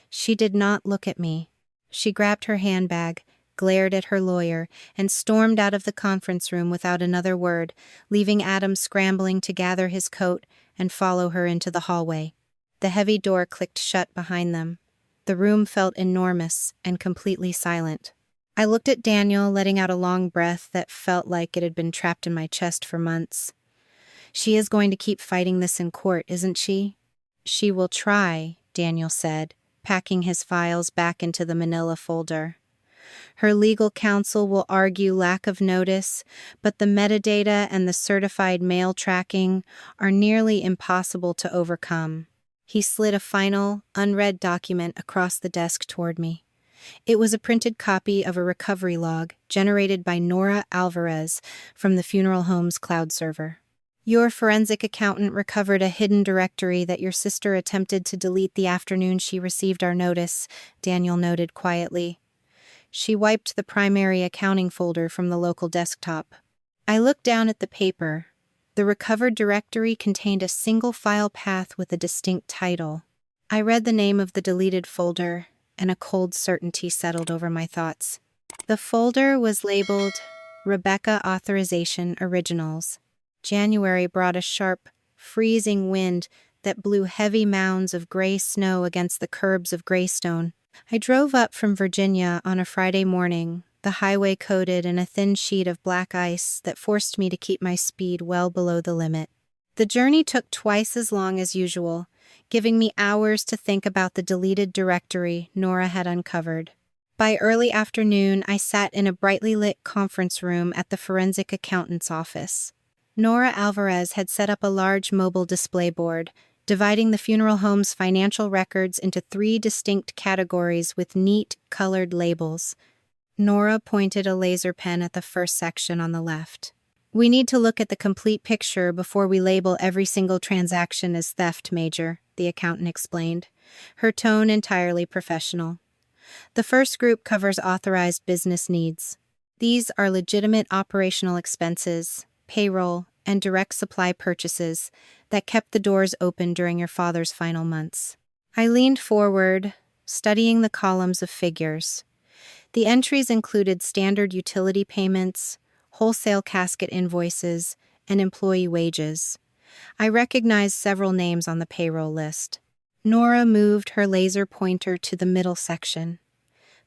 She did not look at me. She grabbed her handbag, glared at her lawyer, and stormed out of the conference room without another word, leaving Adam scrambling to gather his coat and follow her into the hallway. The heavy door clicked shut behind them. The room felt enormous and completely silent. I looked at Daniel, letting out a long breath that felt like it had been trapped in my chest for months. "She is going to keep fighting this in court, isn't she?" "She will try," Daniel said, packing his files back into the manila folder. "Her legal counsel will argue lack of notice, but the metadata and the certified mail tracking are nearly impossible to overcome." He slid a final, unread document across the desk toward me. It was a printed copy of a recovery log generated by Nora Alvarez from the funeral home's cloud server. "Your forensic accountant recovered a hidden directory that your sister attempted to delete the afternoon she received our notice," Daniel noted quietly. "She wiped the primary accounting folder from the local desktop." I looked down at the paper. The recovered directory contained a single file path with a distinct title. I read the name of the deleted folder, and a cold certainty settled over my thoughts. The folder was labeled Rebecca Authorization Originals. January brought a sharp, freezing wind that blew heavy mounds of gray snow against the curbs of Greystone. I drove up from Virginia on a Friday morning, the highway coated in a thin sheet of black ice that forced me to keep my speed well below the limit. The journey took twice as long as usual, giving me hours to think about the deleted directory Nora had uncovered. By early afternoon, I sat in a brightly lit conference room at the forensic accountant's office. Nora Alvarez had set up a large mobile display board, dividing the funeral home's financial records into 3 distinct categories with neat, colored labels. Nora pointed a laser pen at the first section on the left. We need to look at the complete picture before we label every single transaction as theft, Major, the accountant explained, her tone entirely professional. The first group covers authorized business needs. These are legitimate operational expenses, payroll, and direct supply purchases that kept the doors open during your father's final months. I leaned forward, studying the columns of figures. The entries included standard utility payments, wholesale casket invoices, and employee wages. I recognized several names on the payroll list. Nora moved her laser pointer to the middle section.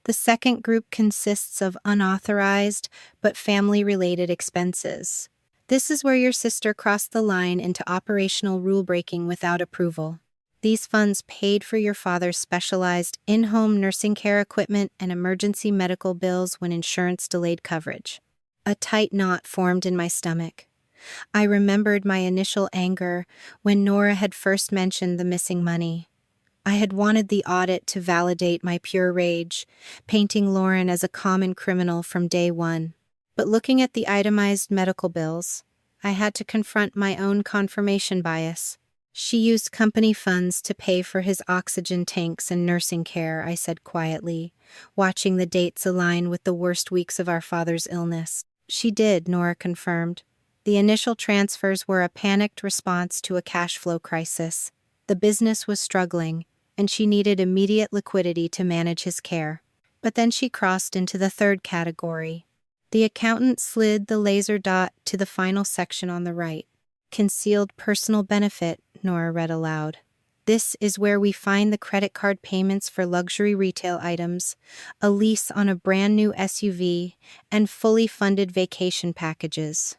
The second group consists of unauthorized but family-related expenses. This is where your sister crossed the line into operational rule-breaking without approval. These funds paid for your father's specialized in-home nursing care equipment and emergency medical bills when insurance delayed coverage. A tight knot formed in my stomach. I remembered my initial anger when Nora had first mentioned the missing money. I had wanted the audit to validate my pure rage, painting Lauren as a common criminal from day one. But looking at the itemized medical bills, I had to confront my own confirmation bias. She used company funds to pay for his oxygen tanks and nursing care, I said quietly, watching the dates align with the worst weeks of our father's illness. She did, Nora confirmed. The initial transfers were a panicked response to a cash flow crisis. The business was struggling, and she needed immediate liquidity to manage his care. But then she crossed into the third category. The accountant slid the laser dot to the final section on the right. Concealed personal benefit, Nora read aloud. This is where we find the credit card payments for luxury retail items, a lease on a brand new SUV, and fully funded vacation packages.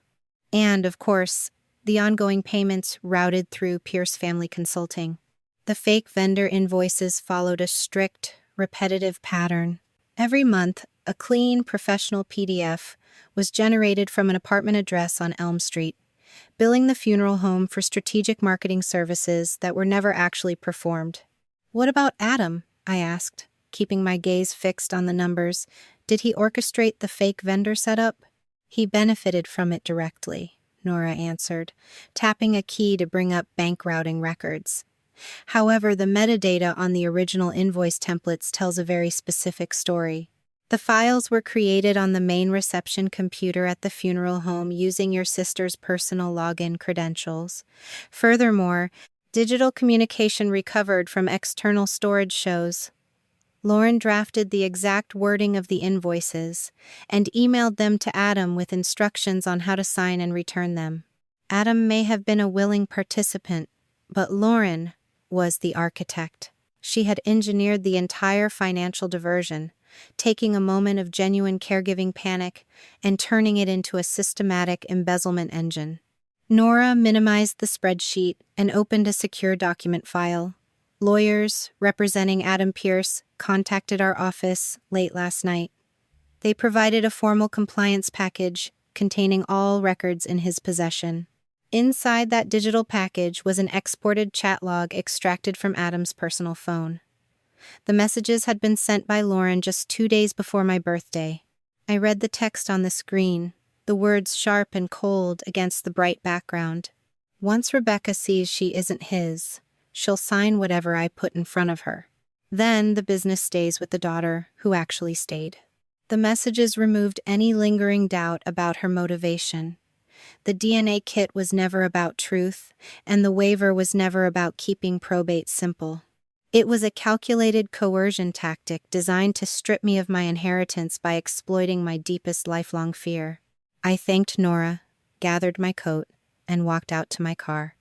And, of course, the ongoing payments routed through Pierce Family Consulting. The fake vendor invoices followed a strict, repetitive pattern. Every month, a clean, professional PDF was generated from an apartment address on Elm Street, billing the funeral home for strategic marketing services that were never actually performed. "What about Adam?" I asked, keeping my gaze fixed on the numbers. "Did he orchestrate the fake vendor setup?" "He benefited from it directly," Nora answered, tapping a key to bring up bank routing records. However, the metadata on the original invoice templates tells a very specific story. The files were created on the main reception computer at the funeral home using your sister's personal login credentials. Furthermore, digital communication recovered from external storage shows. Lauren drafted the exact wording of the invoices and emailed them to Adam with instructions on how to sign and return them. Adam may have been a willing participant, but Lauren was the architect. She had engineered the entire financial diversion, taking a moment of genuine caregiving panic and turning it into a systematic embezzlement engine. Nora minimized the spreadsheet and opened a secure document file. Lawyers representing Adam Pierce contacted our office late last night. They provided a formal compliance package containing all records in his possession. Inside that digital package was an exported chat log extracted from Adam's personal phone. The messages had been sent by Lauren just 2 days before my birthday. I read the text on the screen, the words sharp and cold against the bright background. "Once Rebecca sees she isn't his, she'll sign whatever I put in front of her. Then the business stays with the daughter who actually stayed." The messages removed any lingering doubt about her motivation. The DNA kit was never about truth, and the waiver was never about keeping probate simple. It was a calculated coercion tactic designed to strip me of my inheritance by exploiting my deepest lifelong fear. I thanked Nora, gathered my coat, and walked out to my car.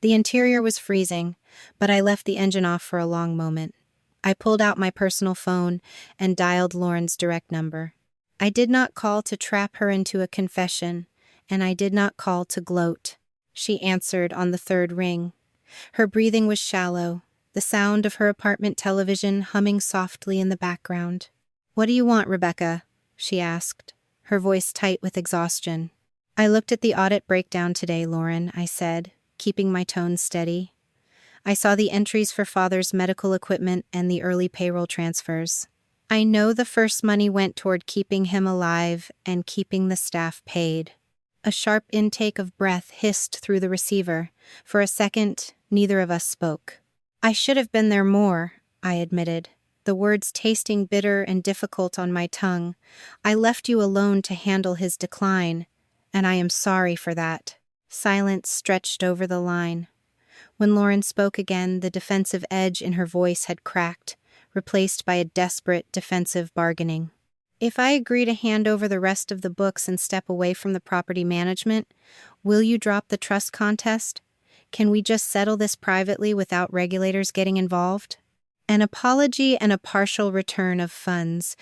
The interior was freezing, but I left the engine off for a long moment. I pulled out my personal phone and dialed Lauren's direct number. I did not call to trap her into a confession, and I did not call to gloat. She answered on the third ring. Her breathing was shallow, the sound of her apartment television humming softly in the background. "What do you want, Rebecca?" she asked, her voice tight with exhaustion. "I looked at the audit breakdown today, Lauren," I said, keeping my tone steady. "I saw the entries for Father's medical equipment and the early payroll transfers. I know the first money went toward keeping him alive and keeping the staff paid. A sharp intake of breath hissed through the receiver. For a second, neither of us spoke. "I should have been there more," I admitted, the words tasting bitter and difficult on my tongue. "I left you alone to handle his decline, and I am sorry for that." Silence stretched over the line. When Lauren spoke again, the defensive edge in her voice had cracked, replaced by a desperate defensive bargaining. "If I agree to hand over the rest of the books and step away from the property management, will you drop the trust contest? Can we just settle this privately without regulators getting involved?" An apology and a partial return of funds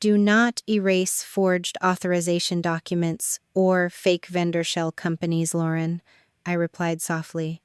do not erase forged authorization documents or fake vendor shell companies, Lauren, I replied softly.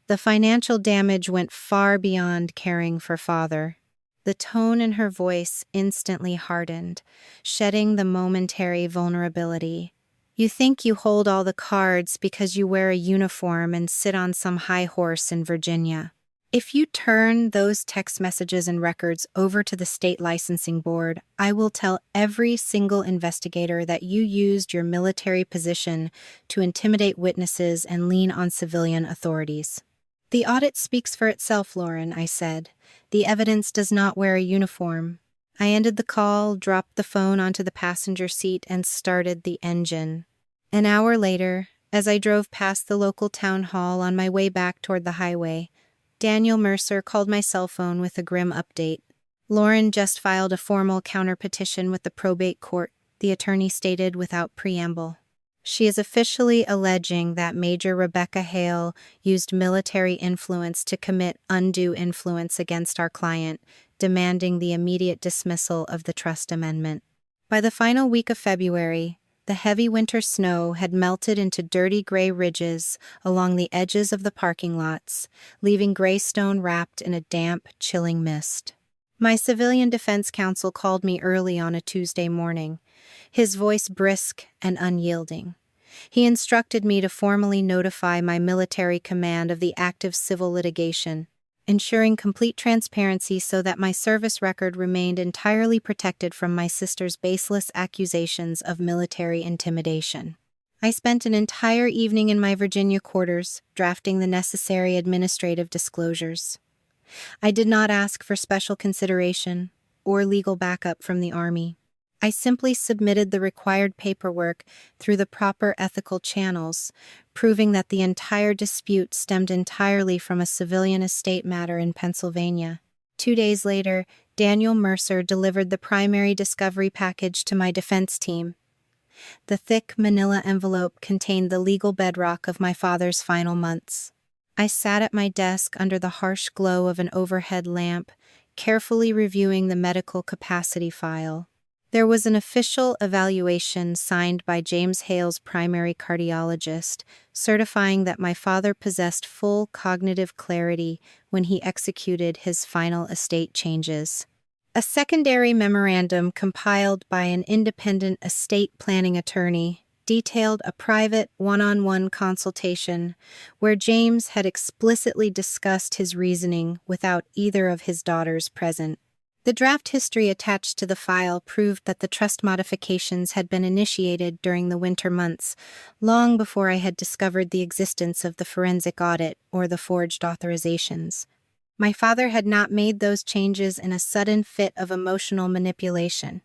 The financial damage went far beyond caring for father. The tone in her voice instantly hardened, shedding the momentary vulnerability. "You think you hold all the cards because you wear a uniform and sit on some high horse in Virginia. If you turn those text messages and records over to the state licensing board, I will tell every single investigator that you used your military position to intimidate witnesses and lean on civilian authorities." "The audit speaks for itself, Lauren," I said. "The evidence does not wear a uniform." I ended the call, dropped the phone onto the passenger seat, and started the engine. An hour later, as I drove past the local town hall on my way back toward the highway, Daniel Mercer called my cell phone with a grim update. "Lauren just filed a formal counterpetition with the probate court," the attorney stated without preamble. "She is officially alleging that Major Rebecca Hale used military influence to commit undue influence against our client, demanding the immediate dismissal of the trust amendment." By the final week of February, the heavy winter snow had melted into dirty gray ridges along the edges of the parking lots, leaving Greystone wrapped in a damp, chilling mist. My civilian defense counsel called me early on a Tuesday morning, his voice brisk and unyielding. He instructed me to formally notify my military command of the active civil litigation, ensuring complete transparency so that my service record remained entirely protected from my sister's baseless accusations of military intimidation. I spent an entire evening in my Virginia quarters, drafting the necessary administrative disclosures. I did not ask for special consideration or legal backup from the Army. I simply submitted the required paperwork through the proper ethical channels, proving that the entire dispute stemmed entirely from a civilian estate matter in Pennsylvania. 2 days later, Daniel Mercer delivered the primary discovery package to my defense team. The thick manila envelope contained the legal bedrock of my father's final months. I sat at my desk under the harsh glow of an overhead lamp, carefully reviewing the medical capacity file. There was an official evaluation signed by James Hale's primary cardiologist, certifying that my father possessed full cognitive clarity when he executed his final estate changes. A secondary memorandum compiled by an independent estate planning attorney detailed a private one-on-one consultation where James had explicitly discussed his reasoning without either of his daughters present. The draft history attached to the file proved that the trust modifications had been initiated during the winter months, long before I had discovered the existence of the forensic audit or the forged authorizations. My father had not made those changes in a sudden fit of emotional manipulation.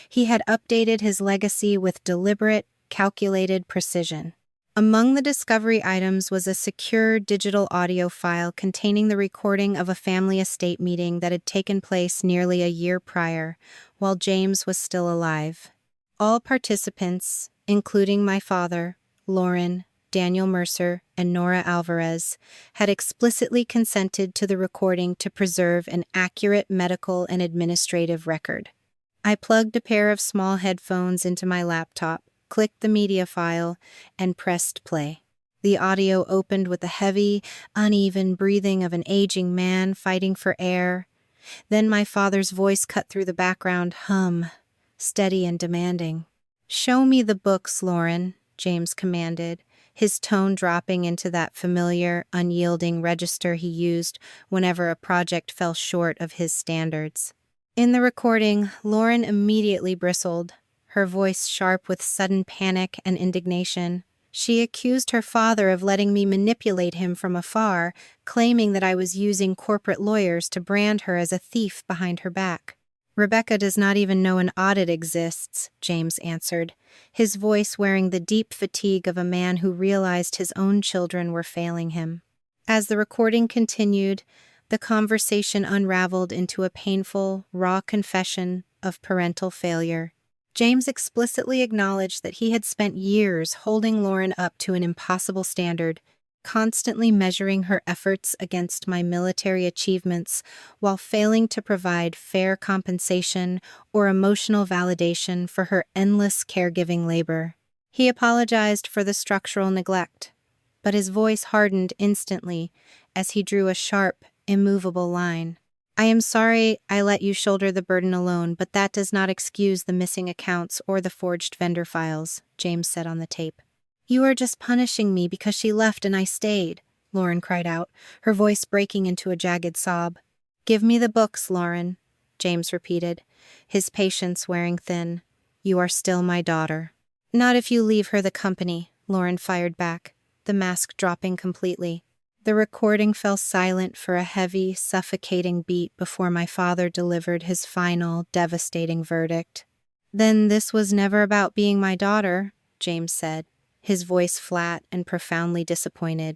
He had updated his legacy with deliberate, calculated precision. Among the discovery items was a secure digital audio file containing the recording of a family estate meeting that had taken place nearly a year prior, while James was still alive. All participants, including my father, Lauren, Daniel Mercer, and Nora Alvarez, had explicitly consented to the recording to preserve an accurate medical and administrative record. I plugged a pair of small headphones into my laptop, clicked the media file, and pressed play. The audio opened with the heavy, uneven breathing of an aging man fighting for air. Then my father's voice cut through the background hum, steady and demanding. "Show me the books, Lauren," James commanded, his tone dropping into that familiar, unyielding register he used whenever a project fell short of his standards. In the recording, Lauren immediately bristled. her voice sharp with sudden panic and indignation. She accused her father of letting me manipulate him from afar, claiming that I was using corporate lawyers to brand her as a thief behind her back. Rebecca does not even know an audit exists, James answered, his voice wearing the deep fatigue of a man who realized his own children were failing him. As the recording continued, the conversation unraveled into a painful, raw confession of parental failure. James explicitly acknowledged that he had spent years holding Lauren up to an impossible standard, constantly measuring her efforts against my military achievements while failing to provide fair compensation or emotional validation for her endless caregiving labor. He apologized for the structural neglect, but his voice hardened instantly as he drew a sharp, immovable line. I am sorry I let you shoulder the burden alone, but that does not excuse the missing accounts or the forged vendor files, James said on the tape. You are just punishing me because she left and I stayed, Lauren cried out, her voice breaking into a jagged sob. Give me the books, Lauren, James repeated, his patience wearing thin. You are still my daughter. Not if you leave her the company, Lauren fired back, the mask dropping completely. The recording fell silent for a heavy, suffocating beat before my father delivered his final, devastating verdict. Then this was never about being my daughter, James said, his voice flat and profoundly disappointed.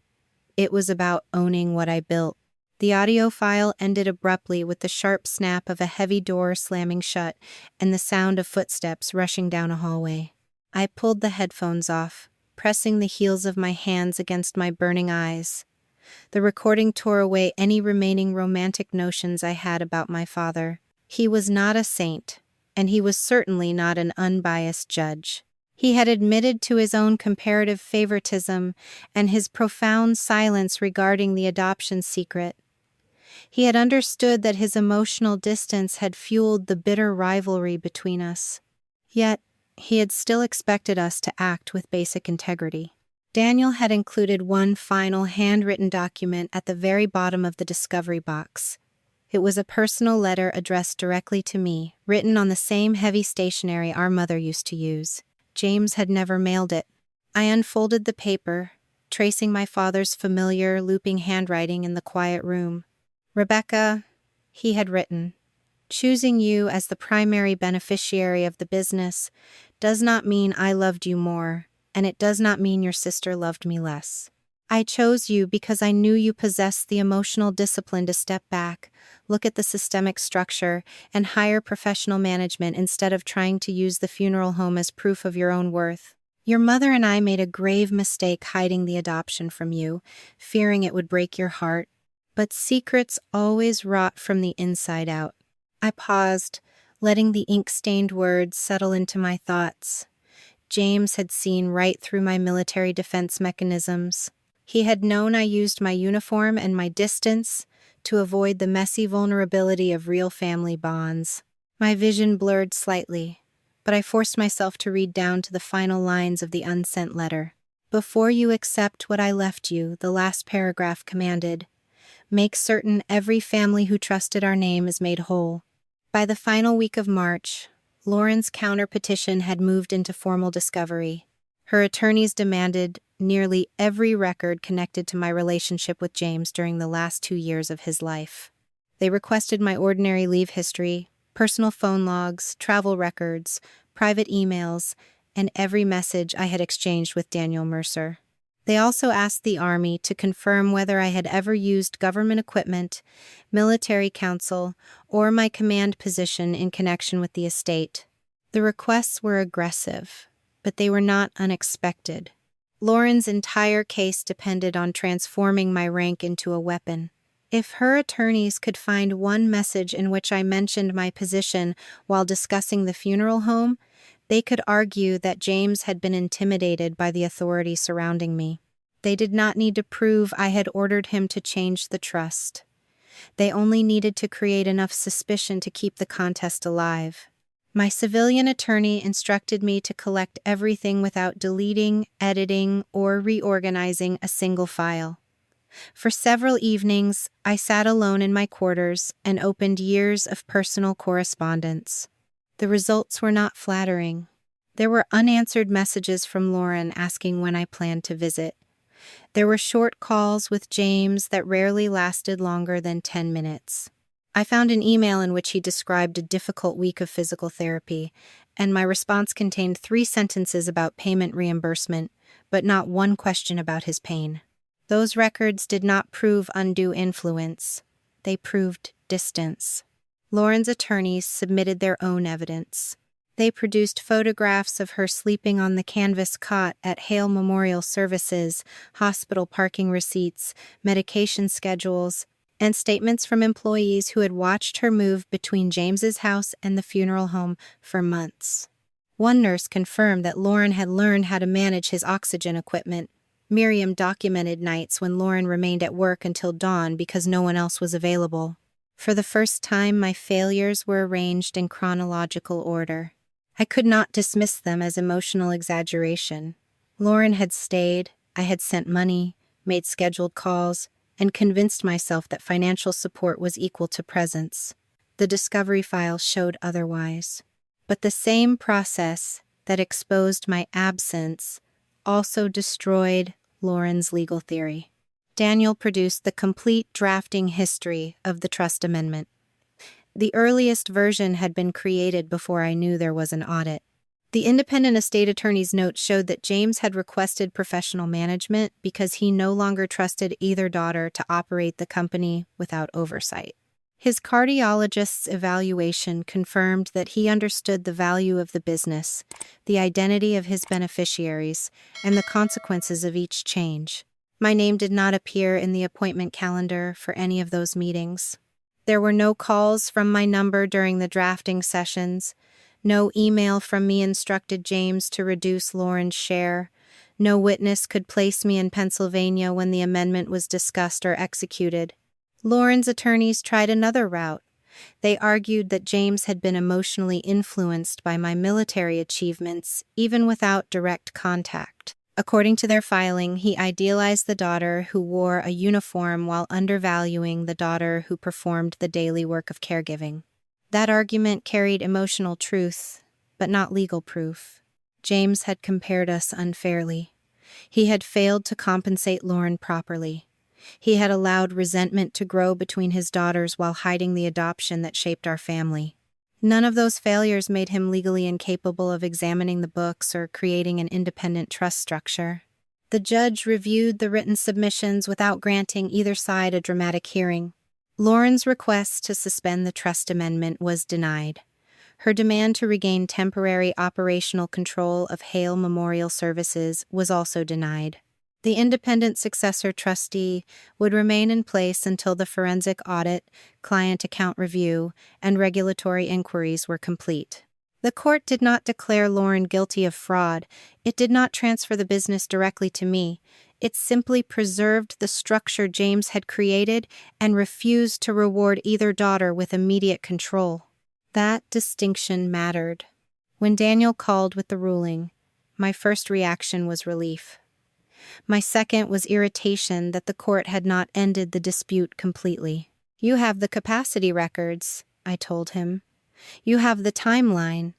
It was about owning what I built. The audio file ended abruptly with the sharp snap of a heavy door slamming shut and the sound of footsteps rushing down a hallway. I pulled the headphones off, pressing the heels of my hands against my burning eyes. The recording tore away any remaining romantic notions I had about my father. He was not a saint, and he was certainly not an unbiased judge. He had admitted to his own comparative favoritism and his profound silence regarding the adoption secret. He had understood that his emotional distance had fueled the bitter rivalry between us. Yet, he had still expected us to act with basic integrity. Daniel had included one final handwritten document at the very bottom of the discovery box. It was a personal letter addressed directly to me, written on the same heavy stationery our mother used to use. James had never mailed it. I unfolded the paper, tracing my father's familiar, looping handwriting in the quiet room. Rebecca, he had written, choosing you as the primary beneficiary of the business does not mean I loved you more, and it does not mean your sister loved me less. I chose you because I knew you possessed the emotional discipline to step back, look at the systemic structure, and hire professional management instead of trying to use the funeral home as proof of your own worth. Your mother and I made a grave mistake hiding the adoption from you, fearing it would break your heart. But secrets always rot from the inside out. I paused, letting the ink-stained words settle into my thoughts. James had seen right through my military defense mechanisms. He had known I used my uniform and my distance to avoid the messy vulnerability of real family bonds. My vision blurred slightly, but I forced myself to read down to the final lines of the unsent letter. Before you accept what I left you, the last paragraph commanded, make certain every family who trusted our name is made whole. By the final week of March, Lauren's counter-petition had moved into formal discovery. Her attorneys demanded nearly every record connected to my relationship with James during the last 2 years of his life. They requested my ordinary leave history, personal phone logs, travel records, private emails, and every message I had exchanged with Daniel Mercer. They also asked the Army to confirm whether I had ever used government equipment, military counsel, or my command position in connection with the estate. The requests were aggressive, but they were not unexpected. Lauren's entire case depended on transforming my rank into a weapon. If her attorneys could find one message in which I mentioned my position while discussing the funeral home, they could argue that James had been intimidated by the authority surrounding me. They did not need to prove I had ordered him to change the trust. They only needed to create enough suspicion to keep the contest alive. My civilian attorney instructed me to collect everything without deleting, editing, or reorganizing a single file. For several evenings, I sat alone in my quarters and opened years of personal correspondence. The results were not flattering. There were unanswered messages from Lauren asking when I planned to visit. There were short calls with James that rarely lasted longer than 10 minutes. I found an email in which he described a difficult week of physical therapy, and my response contained 3 sentences about payment reimbursement, but not one question about his pain. Those records did not prove undue influence. They proved distance. Lauren's attorneys submitted their own evidence. They produced photographs of her sleeping on the canvas cot at Hale Memorial Services, hospital parking receipts, medication schedules, and statements from employees who had watched her move between James's house and the funeral home for months. One nurse confirmed that Lauren had learned how to manage his oxygen equipment. Miriam documented nights when Lauren remained at work until dawn because no one else was available. For the first time, my failures were arranged in chronological order. I could not dismiss them as emotional exaggeration. Lauren had stayed, I had sent money, made scheduled calls, and convinced myself that financial support was equal to presence. The discovery files showed otherwise. But the same process that exposed my absence also destroyed Lauren's legal theory. Daniel produced the complete drafting history of the trust amendment. The earliest version had been created before I knew there was an audit. The independent estate attorney's note showed that James had requested professional management because he no longer trusted either daughter to operate the company without oversight. His cardiologist's evaluation confirmed that he understood the value of the business, the identity of his beneficiaries, and the consequences of each change. My name did not appear in the appointment calendar for any of those meetings. There were no calls from my number during the drafting sessions. No email from me instructed James to reduce Lauren's share. No witness could place me in Pennsylvania when the amendment was discussed or executed. Lauren's attorneys tried another route. They argued that James had been emotionally influenced by my military achievements, even without direct contact. According to their filing, he idealized the daughter who wore a uniform while undervaluing the daughter who performed the daily work of caregiving. That argument carried emotional truth, but not legal proof. James had compared us unfairly. He had failed to compensate Lauren properly. He had allowed resentment to grow between his daughters while hiding the adoption that shaped our family. None of those failures made him legally incapable of examining the books or creating an independent trust structure. The judge reviewed the written submissions without granting either side a dramatic hearing. Lauren's request to suspend the trust amendment was denied. Her demand to regain temporary operational control of Hale Memorial Services was also denied. The independent successor trustee would remain in place until the forensic audit, client account review, and regulatory inquiries were complete. The court did not declare Lauren guilty of fraud. It did not transfer the business directly to me. It simply preserved the structure James had created and refused to reward either daughter with immediate control. That distinction mattered. When Daniel called with the ruling, my first reaction was relief. My second was irritation that the court had not ended the dispute completely. "You have the capacity records," I told him. "You have the timeline.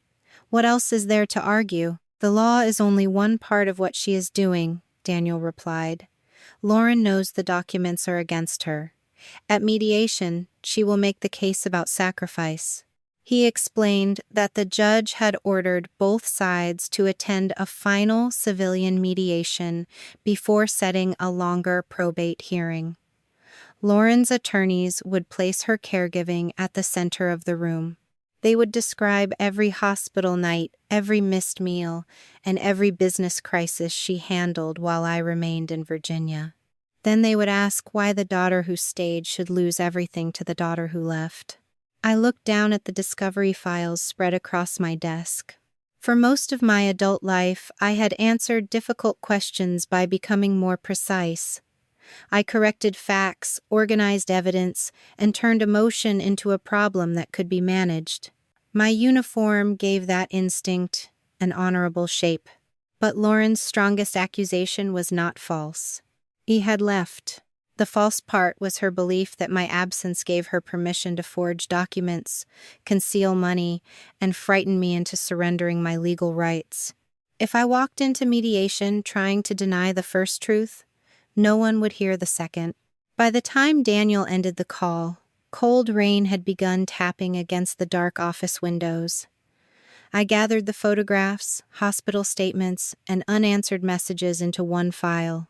What else is there to argue?" "The law is only one part of what she is doing," Daniel replied. "Lauren knows the documents are against her. At mediation, she will make the case about sacrifice." He explained that the judge had ordered both sides to attend a final civilian mediation before setting a longer probate hearing. Lauren's attorneys would place her caregiving at the center of the room. They would describe every hospital night, every missed meal, and every business crisis she handled while I remained in Virginia. Then they would ask why the daughter who stayed should lose everything to the daughter who left. I looked down at the discovery files spread across my desk. For most of my adult life, I had answered difficult questions by becoming more precise. I corrected facts, organized evidence, and turned emotion into a problem that could be managed. My uniform gave that instinct an honorable shape. But Lauren's strongest accusation was not false. He had left. The false part was her belief that my absence gave her permission to forge documents, conceal money, and frighten me into surrendering my legal rights. If I walked into mediation trying to deny the first truth, no one would hear the second. By the time Daniel ended the call, cold rain had begun tapping against the dark office windows. I gathered the photographs, hospital statements, and unanswered messages into one file.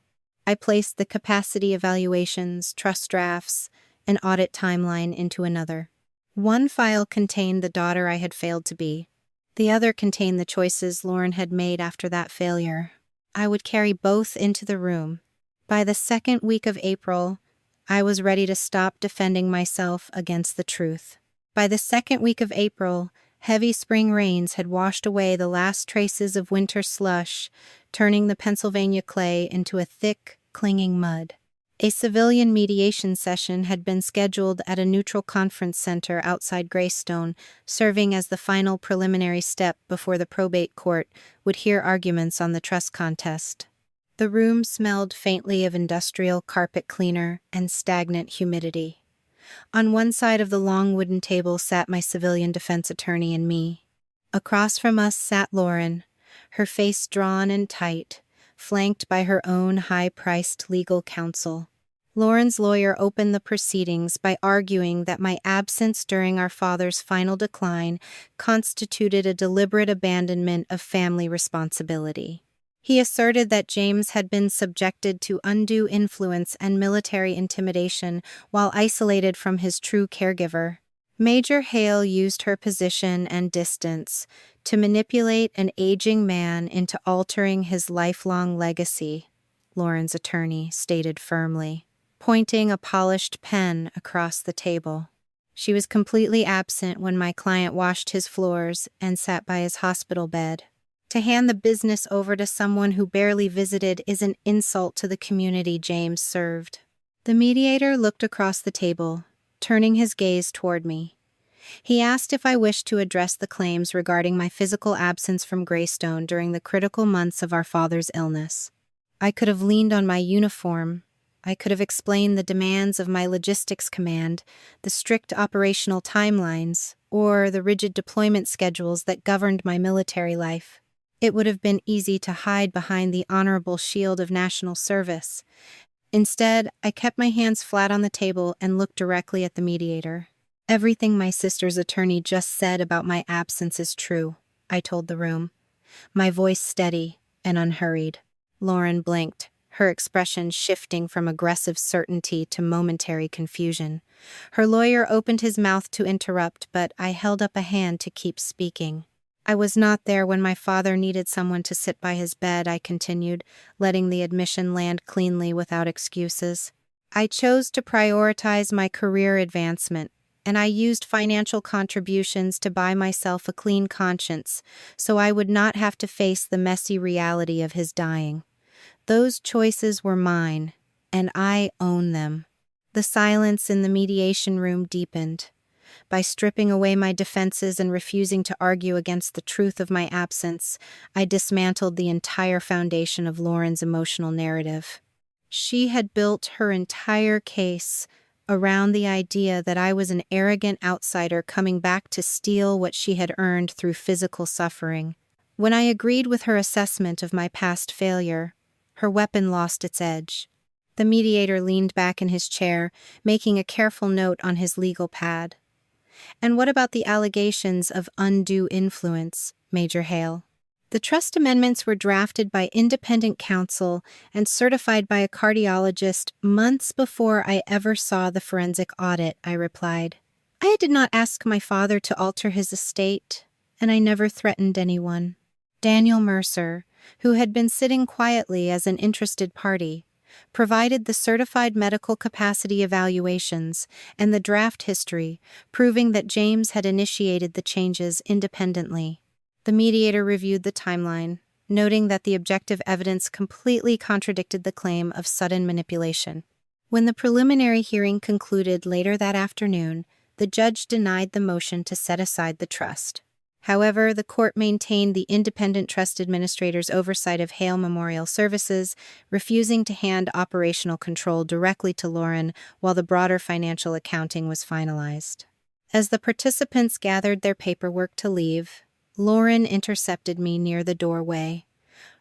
I placed the capacity evaluations, trust drafts, and audit timeline into another. One file contained the daughter I had failed to be. The other contained the choices Lauren had made after that failure. I would carry both into the room. By the second week of April, I was ready to stop defending myself against the truth. By the second week of April, heavy spring rains had washed away the last traces of winter slush, turning the Pennsylvania clay into a thick, clinging mud. A civilian mediation session had been scheduled at a neutral conference center outside Greystone, serving as the final preliminary step before the probate court would hear arguments on the trust contest. The room smelled faintly of industrial carpet cleaner and stagnant humidity. On one side of the long wooden table sat my civilian defense attorney and me. Across from us sat Lauren, her face drawn and tight, flanked by her own high-priced legal counsel. Lauren's lawyer opened the proceedings by arguing that my absence during our father's final decline constituted a deliberate abandonment of family responsibility. He asserted that James had been subjected to undue influence and military intimidation while isolated from his true caregiver. Major Hale used her position and distance to manipulate an aging man into altering his lifelong legacy, Lauren's attorney stated firmly, pointing a polished pen across the table. She was completely absent when my client washed his floors and sat by his hospital bed. To hand the business over to someone who barely visited is an insult to the community James served. The mediator looked across the table, turning his gaze toward me. He asked if I wished to address the claims regarding my physical absence from Greystone during the critical months of our father's illness. I could have leaned on my uniform. I could have explained the demands of my logistics command, the strict operational timelines, or the rigid deployment schedules that governed my military life. It would have been easy to hide behind the honorable shield of national service. Instead, I kept my hands flat on the table and looked directly at the mediator. Everything my sister's attorney just said about my absence is true, I told the room, my voice steady and unhurried. Lauren blinked, her expression shifting from aggressive certainty to momentary confusion. Her lawyer opened his mouth to interrupt, but I held up a hand to keep speaking. I was not there when my father needed someone to sit by his bed, I continued, letting the admission land cleanly without excuses. I chose to prioritize my career advancement, and I used financial contributions to buy myself a clean conscience so I would not have to face the messy reality of his dying. Those choices were mine, and I own them. The silence in the mediation room deepened. By stripping away my defenses and refusing to argue against the truth of my absence, I dismantled the entire foundation of Lauren's emotional narrative. She had built her entire case around the idea that I was an arrogant outsider coming back to steal what she had earned through physical suffering. When I agreed with her assessment of my past failure, her weapon lost its edge. The mediator leaned back in his chair, making a careful note on his legal pad. And what about the allegations of undue influence, Major Hale? The trust amendments were drafted by independent counsel and certified by a cardiologist months before I ever saw the forensic audit, I replied. I did not ask my father to alter his estate, and I never threatened anyone. Daniel Mercer, who had been sitting quietly as an interested party, provided the certified medical capacity evaluations and the draft history, proving that James had initiated the changes independently. The mediator reviewed the timeline, noting that the objective evidence completely contradicted the claim of sudden manipulation. When the preliminary hearing concluded later that afternoon, the judge denied the motion to set aside the trust. However, the court maintained the independent trust administrator's oversight of Hale Memorial Services, refusing to hand operational control directly to Lauren while the broader financial accounting was finalized. As the participants gathered their paperwork to leave, Lauren intercepted me near the doorway.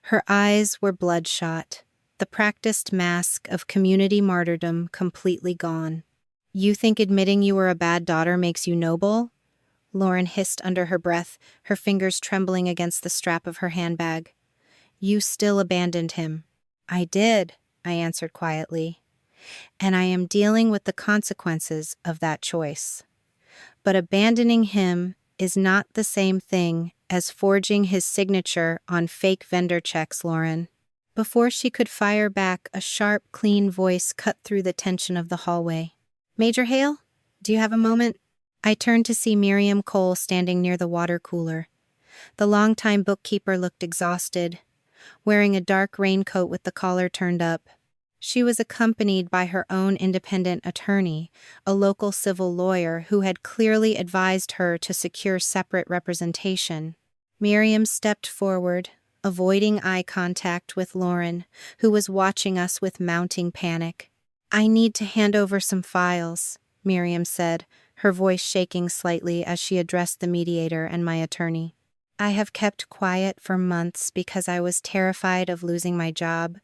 Her eyes were bloodshot, the practiced mask of community martyrdom completely gone. "You think admitting you were a bad daughter makes you noble?" Lauren hissed under her breath, her fingers trembling against the strap of her handbag. "You still abandoned him." "I did," I answered quietly, "and I am dealing with the consequences of that choice. But abandoning him is not the same thing as forging his signature on fake vendor checks, Lauren." Before she could fire back, a sharp, clean voice cut through the tension of the hallway. "Major Hale, do you have a moment?" I turned to see Miriam Cole standing near the water cooler. The longtime bookkeeper looked exhausted, wearing a dark raincoat with the collar turned up. She was accompanied by her own independent attorney, a local civil lawyer who had clearly advised her to secure separate representation. Miriam stepped forward, avoiding eye contact with Lauren, who was watching us with mounting panic. "I need to hand over some files," Miriam said, her voice shaking slightly as she addressed the mediator and my attorney. "I have kept quiet for months because I was terrified of losing my job,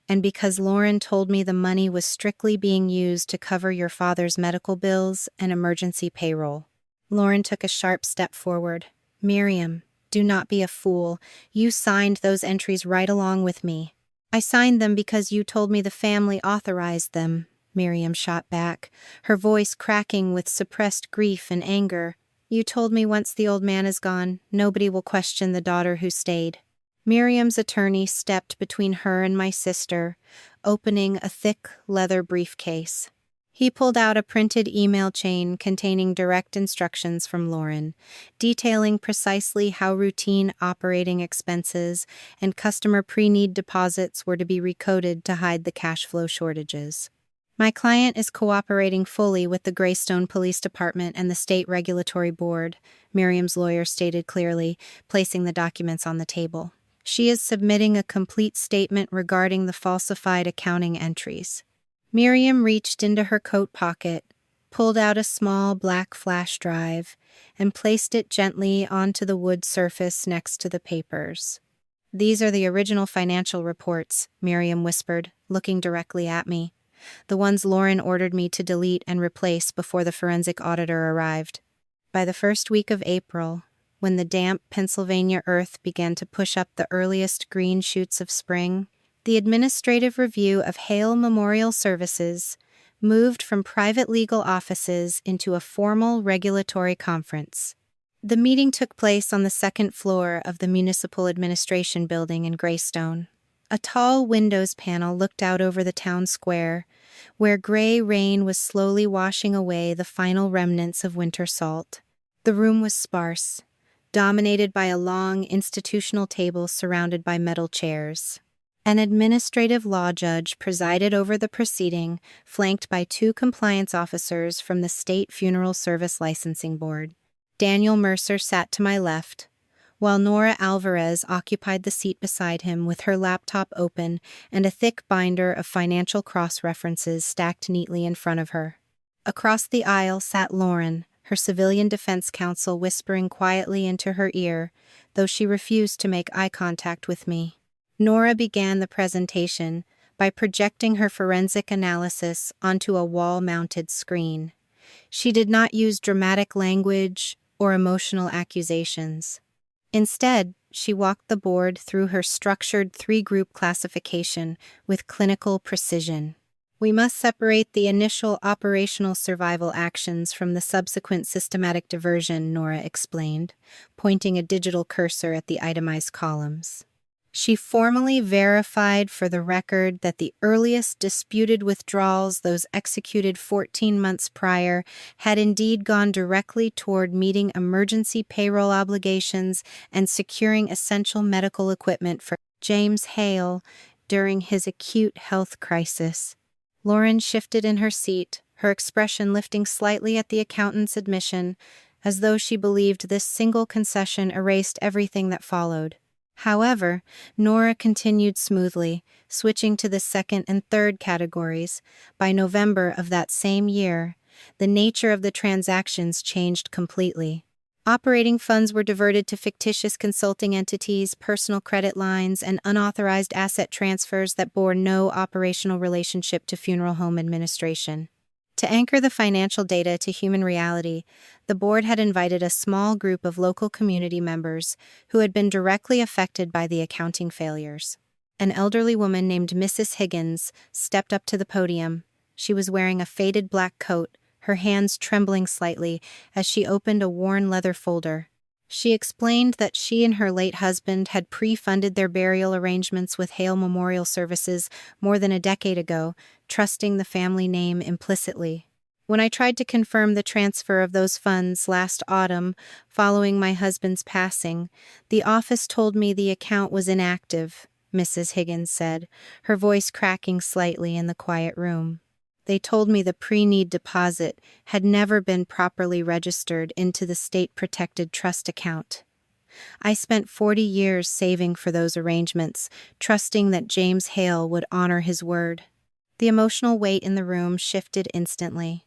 and because Lauren told me the money was strictly being used to cover your father's medical bills and emergency payroll." Lauren took a sharp step forward. "Miriam, do not be a fool. You signed those entries right along with me." "I signed them because you told me the family authorized them," Miriam shot back, her voice cracking with suppressed grief and anger. "You told me once the old man is gone, nobody will question the daughter who stayed." Miriam's attorney stepped between her and my sister, opening a thick leather briefcase. He pulled out a printed email chain containing direct instructions from Lauren, detailing precisely how routine operating expenses and customer pre-need deposits were to be recoded to hide the cash flow shortages. "My client is cooperating fully with the Greystone Police Department and the State Regulatory Board," Miriam's lawyer stated clearly, placing the documents on the table. "She is submitting a complete statement regarding the falsified accounting entries." Miriam reached into her coat pocket, pulled out a small black flash drive, and placed it gently onto the wood surface next to the papers. "These are the original financial reports," Miriam whispered, looking directly at me. "The ones Lauren ordered me to delete and replace before the forensic auditor arrived." By the first week of April, when the damp Pennsylvania earth began to push up the earliest green shoots of spring, the administrative review of Hale Memorial Services moved from private legal offices into a formal regulatory conference. The meeting took place on the second floor of the Municipal Administration Building in Greystone. A tall windows panel looked out over the town square, where gray rain was slowly washing away the final remnants of winter salt. The room was sparse, dominated by a long institutional table surrounded by metal chairs. An administrative law judge presided over the proceeding, flanked by 2 compliance officers from the State Funeral Service Licensing Board. Daniel Mercer sat to my left, while Nora Alvarez occupied the seat beside him with her laptop open and a thick binder of financial cross-references stacked neatly in front of her. Across the aisle sat Lauren, her civilian defense counsel whispering quietly into her ear, though she refused to make eye contact with me. Nora began the presentation by projecting her forensic analysis onto a wall-mounted screen. She did not use dramatic language or emotional accusations. Instead, she walked the board through her structured 3-group classification with clinical precision. "We must separate the initial operational survival actions from the subsequent systematic diversion," Nora explained, pointing a digital cursor at the itemized columns. She formally verified for the record that the earliest disputed withdrawals, those executed 14 months prior, had indeed gone directly toward meeting emergency payroll obligations and securing essential medical equipment for James Hale during his acute health crisis. Lauren shifted in her seat, her expression lifting slightly at the accountant's admission, as though she believed this single concession erased everything that followed. However, Nora continued smoothly, switching to the second and third categories. By November of that same year, the nature of the transactions changed completely. Operating funds were diverted to fictitious consulting entities, personal credit lines, and unauthorized asset transfers that bore no operational relationship to funeral home administration. To anchor the financial data to human reality, the board had invited a small group of local community members who had been directly affected by the accounting failures. An elderly woman named Mrs. Higgins stepped up to the podium. She was wearing a faded black coat, her hands trembling slightly as she opened a worn leather folder. She explained that she and her late husband had pre-funded their burial arrangements with Hale Memorial Services more than a decade ago, trusting the family name implicitly. When I tried to confirm the transfer of those funds last autumn, following my husband's passing, the office told me the account was inactive, Mrs. Higgins said, her voice cracking slightly in the quiet room. They told me the pre-need deposit had never been properly registered into the state-protected trust account. I spent 40 years saving for those arrangements, trusting that James Hale would honor his word. The emotional weight in the room shifted instantly.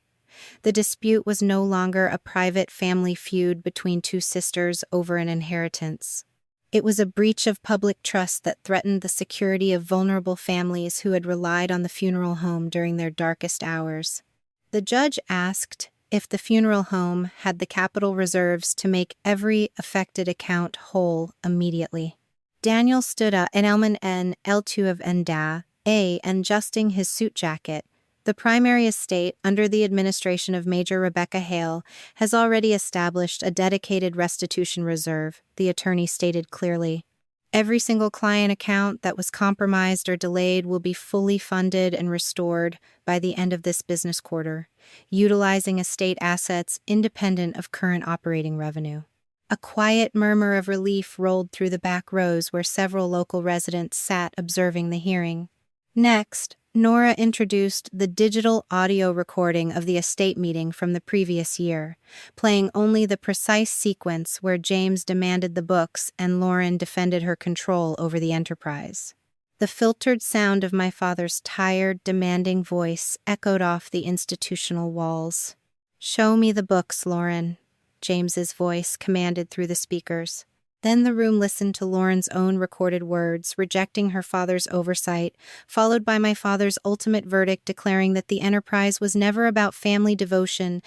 The dispute was no longer a private family feud between two sisters over an inheritance. It was a breach of public trust that threatened the security of vulnerable families who had relied on the funeral home during their darkest hours. The judge asked if the funeral home had the capital reserves to make every affected account whole immediately. Daniel stood up, and Elman N. L2 of Nda, A, and adjusting his suit jacket. The primary estate, under the administration of Major Rebecca Hale, has already established a dedicated restitution reserve, the attorney stated clearly. Every single client account that was compromised or delayed will be fully funded and restored by the end of this business quarter, utilizing estate assets independent of current operating revenue. A quiet murmur of relief rolled through the back rows where several local residents sat observing the hearing. Next, Nora introduced the digital audio recording of the estate meeting from the previous year, playing only the precise sequence where James demanded the books and Lauren defended her control over the enterprise. The filtered sound of my father's tired, demanding voice echoed off the institutional walls. "Show me the books, Lauren," James's voice commanded through the speakers. Then the room listened to Lauren's own recorded words, rejecting her father's oversight, followed by my father's ultimate verdict declaring that the enterprise was never about family devotion,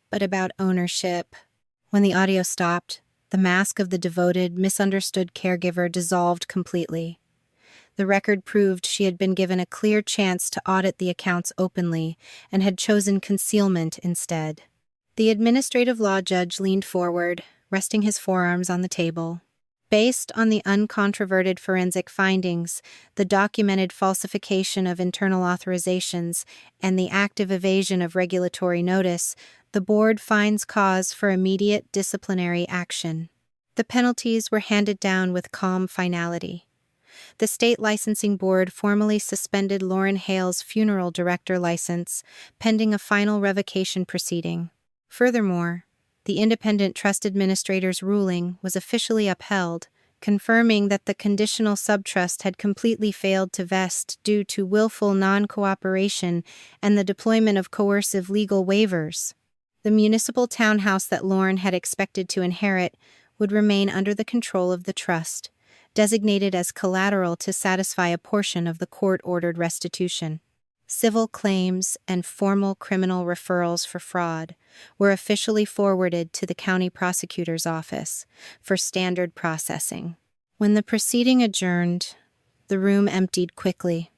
but about ownership. When the audio stopped, the mask of the devoted, misunderstood caregiver dissolved completely. The record proved she had been given a clear chance to audit the accounts openly and had chosen concealment instead. The administrative law judge leaned forward, resting his forearms on the table. Based on the uncontroverted forensic findings, the documented falsification of internal authorizations, and the active evasion of regulatory notice, the board finds cause for immediate disciplinary action. The penalties were handed down with calm finality. The state licensing board formally suspended Lauren Hale's funeral director license, pending a final revocation proceeding. Furthermore, the independent trust administrator's ruling was officially upheld, confirming that the conditional subtrust had completely failed to vest due to willful non-cooperation and the deployment of coercive legal waivers. The municipal townhouse that Lauren had expected to inherit would remain under the control of the trust, designated as collateral to satisfy a portion of the court-ordered restitution. Civil claims and formal criminal referrals for fraud were officially forwarded to the county prosecutor's office for standard processing. When the proceeding adjourned, the room emptied quickly.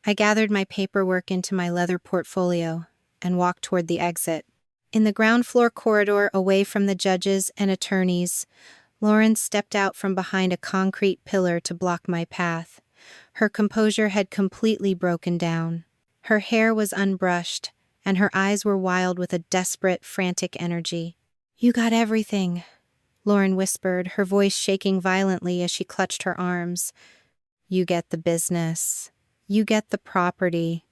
I gathered my paperwork into my leather portfolio and walked toward the exit. In the ground floor corridor away from the judges and attorneys, Lauren stepped out from behind a concrete pillar to block my path. Her composure had completely broken down. Her hair was unbrushed, and her eyes were wild with a desperate, frantic energy. "You got everything," Lauren whispered, her voice shaking violently as she clutched her arms. "You get the business. You get the property.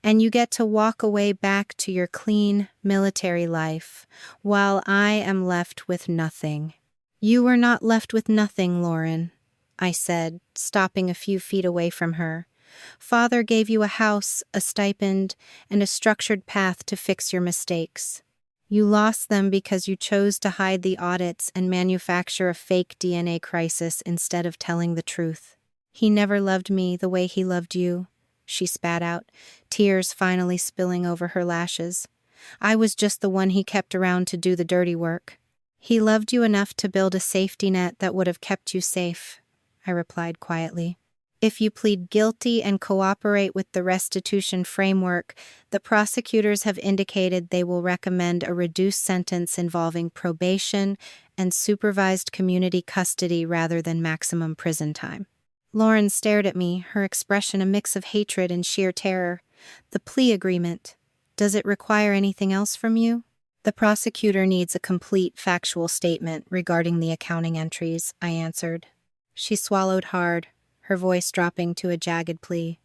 and you get to walk away back to your clean military life, while I am left with nothing." "You were not left with nothing, Lauren," I said, stopping a few feet away from her. "Father gave you a house, a stipend, and a structured path to fix your mistakes. You lost them because you chose to hide the audits and manufacture a fake DNA crisis instead of telling the truth. He never loved me the way he loved you," she spat out, tears finally spilling over her lashes. "I was just the one he kept around to do the dirty work." "He loved you enough to build a safety net that would have kept you safe," I replied quietly. "If you plead guilty and cooperate with the restitution framework, the prosecutors have indicated they will recommend a reduced sentence involving probation and supervised community custody rather than maximum prison time." Lauren stared at me, her expression a mix of hatred and sheer terror. "The plea agreement. Does it require anything else from you?" "The prosecutor needs a complete factual statement regarding the accounting entries," I answered. She swallowed hard, her voice dropping to a jagged plea.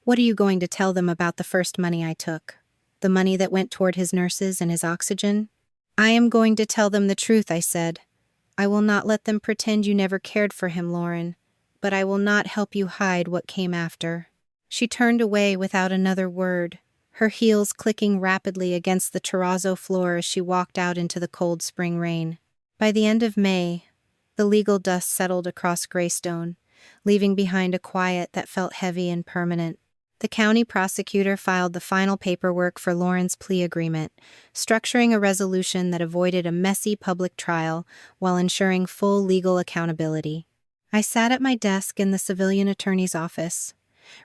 "What are you going to tell them about the first money I took? The money that went toward his nurses and his oxygen?" "I am going to tell them the truth," I said. "I will not let them pretend you never cared for him, Lauren, but I will not help you hide what came after." She turned away without another word, her heels clicking rapidly against the terrazzo floor as she walked out into the cold spring rain. By the end of May, the legal dust settled across Greystone, leaving behind a quiet that felt heavy and permanent. The county prosecutor filed the final paperwork for Lauren's plea agreement, structuring a resolution that avoided a messy public trial while ensuring full legal accountability. I sat at my desk in the civilian attorney's office,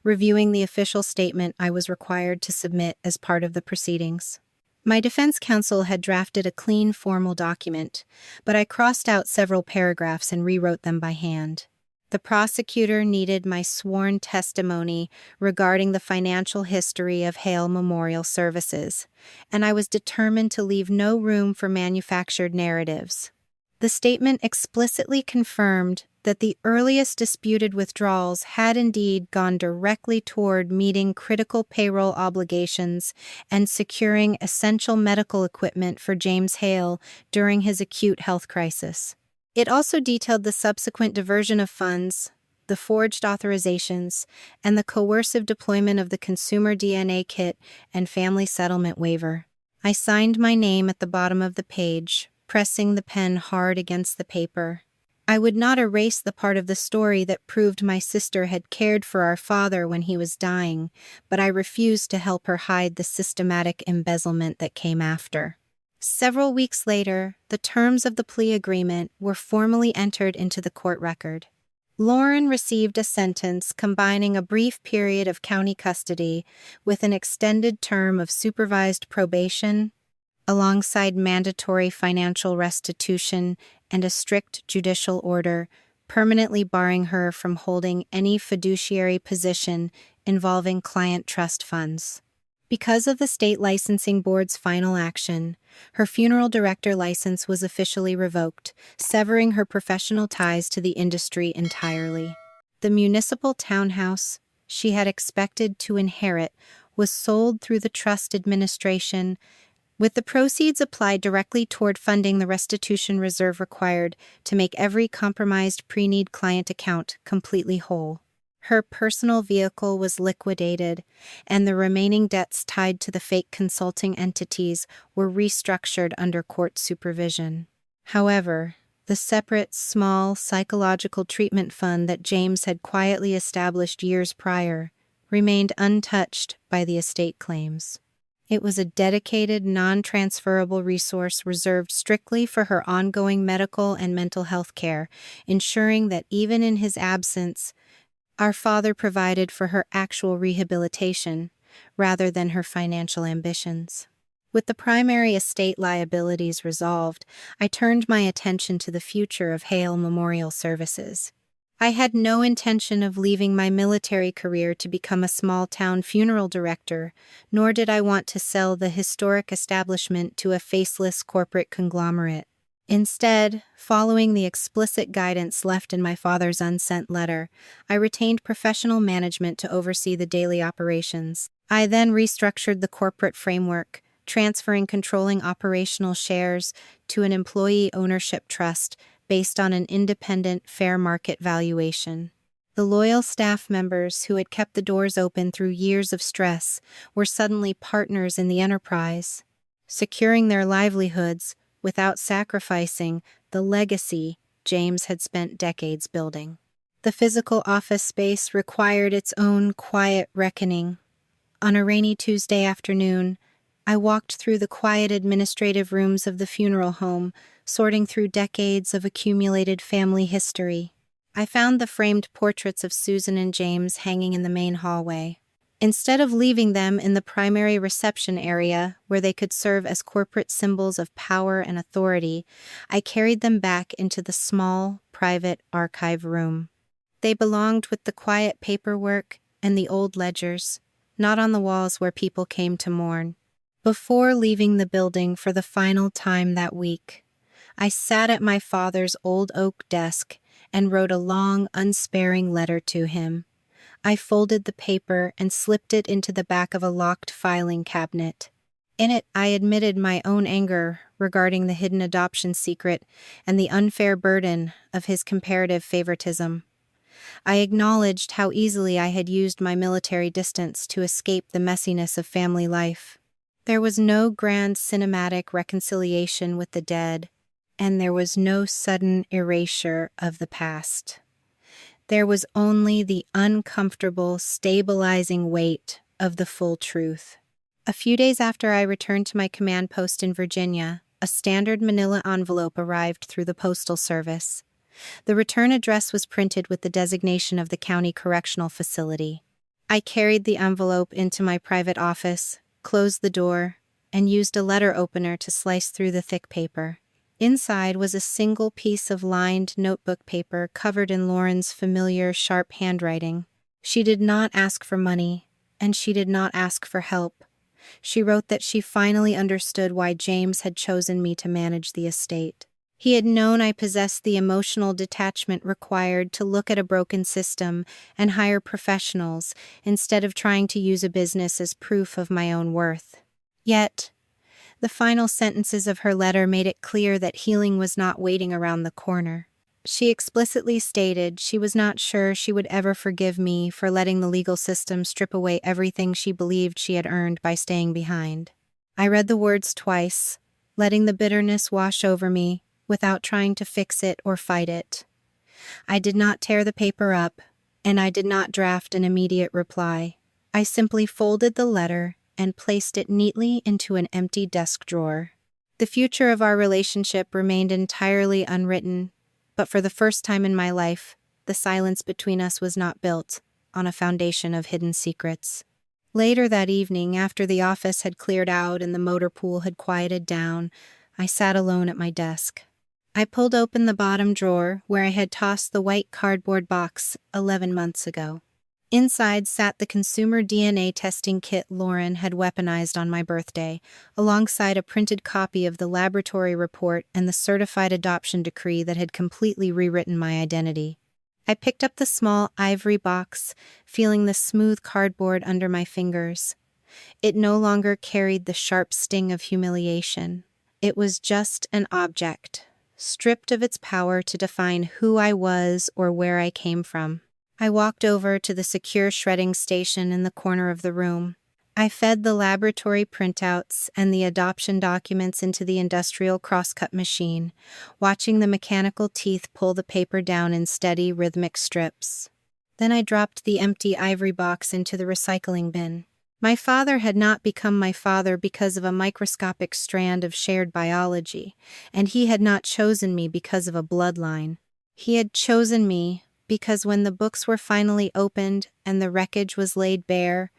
reviewing the official statement I was required to submit as part of the proceedings. My defense counsel had drafted a clean, formal document, but I crossed out several paragraphs and rewrote them by hand. The prosecutor needed my sworn testimony regarding the financial history of Hale Memorial Services, and I was determined to leave no room for manufactured narratives. The statement explicitly confirmed that the earliest disputed withdrawals had indeed gone directly toward meeting critical payroll obligations and securing essential medical equipment for James Hale during his acute health crisis. It also detailed the subsequent diversion of funds, the forged authorizations, and the coercive deployment of the consumer DNA kit and family settlement waiver. I signed my name at the bottom of the page, pressing the pen hard against the paper. I would not erase the part of the story that proved my sister had cared for our father when he was dying, but I refused to help her hide the systematic embezzlement that came after. Several weeks later, the terms of the plea agreement were formally entered into the court record. Lauren received a sentence combining a brief period of county custody with an extended term of supervised probation, alongside mandatory financial restitution and a strict judicial order permanently barring her from holding any fiduciary position involving client trust funds. Because of the state licensing board's final action, her funeral director license was officially revoked, severing her professional ties to the industry entirely. The municipal townhouse she had expected to inherit was sold through the trust administration, with the proceeds applied directly toward funding the restitution reserve required to make every compromised pre-need client account completely whole. Her personal vehicle was liquidated, and the remaining debts tied to the fake consulting entities were restructured under court supervision. However, the separate, small psychological treatment fund that James had quietly established years prior remained untouched by the estate claims. It was a dedicated, non-transferable resource reserved strictly for her ongoing medical and mental health care, ensuring that even in his absence, our father provided for her actual rehabilitation rather than her financial ambitions. With the primary estate liabilities resolved, I turned my attention to the future of Hale Memorial Services. I had no intention of leaving my military career to become a small-town funeral director, nor did I want to sell the historic establishment to a faceless corporate conglomerate. Instead, following the explicit guidance left in my father's unsent letter, I retained professional management to oversee the daily operations. I then restructured the corporate framework, transferring controlling operational shares to an employee ownership trust based on an independent fair market valuation. The loyal staff members who had kept the doors open through years of stress were suddenly partners in the enterprise, securing their livelihoods without sacrificing the legacy James had spent decades building. The physical office space required its own quiet reckoning. On a rainy Tuesday afternoon, I walked through the quiet administrative rooms of the funeral home, sorting through decades of accumulated family history. I found the framed portraits of Susan and James hanging in the main hallway. Instead of leaving them in the primary reception area, where they could serve as corporate symbols of power and authority, I carried them back into the small, private archive room. They belonged with the quiet paperwork and the old ledgers, not on the walls where people came to mourn. Before leaving the building for the final time that week, I sat at my father's old oak desk and wrote a long, unsparing letter to him. I folded the paper and slipped it into the back of a locked filing cabinet. In it, I admitted my own anger regarding the hidden adoption secret and the unfair burden of his comparative favoritism. I acknowledged how easily I had used my military distance to escape the messiness of family life. There was no grand cinematic reconciliation with the dead, and there was no sudden erasure of the past. There was only the uncomfortable, stabilizing weight of the full truth. A few days after I returned to my command post in Virginia, a standard manila envelope arrived through the Postal Service. The return address was printed with the designation of the county correctional facility. I carried the envelope into my private office, closed the door, and used a letter opener to slice through the thick paper. Inside was a single piece of lined notebook paper covered in Lauren's familiar, sharp handwriting. She did not ask for money, and she did not ask for help. She wrote that she finally understood why James had chosen me to manage the estate. He had known I possessed the emotional detachment required to look at a broken system and hire professionals instead of trying to use a business as proof of my own worth. Yet, the final sentences of her letter made it clear that healing was not waiting around the corner. She explicitly stated she was not sure she would ever forgive me for letting the legal system strip away everything she believed she had earned by staying behind. I read the words twice, letting the bitterness wash over me without trying to fix it or fight it. I did not tear the paper up, and I did not draft an immediate reply. I simply folded the letter and placed it neatly into an empty desk drawer. The future of our relationship remained entirely unwritten, but for the first time in my life, the silence between us was not built on a foundation of hidden secrets. Later that evening, after the office had cleared out and the motor pool had quieted down, I sat alone at my desk. I pulled open the bottom drawer where I had tossed the white cardboard box 11 months ago. Inside sat the consumer DNA testing kit Lauren had weaponized on my birthday, alongside a printed copy of the laboratory report and the certified adoption decree that had completely rewritten my identity. I picked up the small ivory box, feeling the smooth cardboard under my fingers. It no longer carried the sharp sting of humiliation. It was just an object, stripped of its power to define who I was or where I came from. I walked over to the secure shredding station in the corner of the room. I fed the laboratory printouts and the adoption documents into the industrial crosscut machine, watching the mechanical teeth pull the paper down in steady, rhythmic strips. Then I dropped the empty ivory box into the recycling bin. My father had not become my father because of a microscopic strand of shared biology, and he had not chosen me because of a bloodline. He had chosen me because when the books were finally opened and the wreckage was laid bare,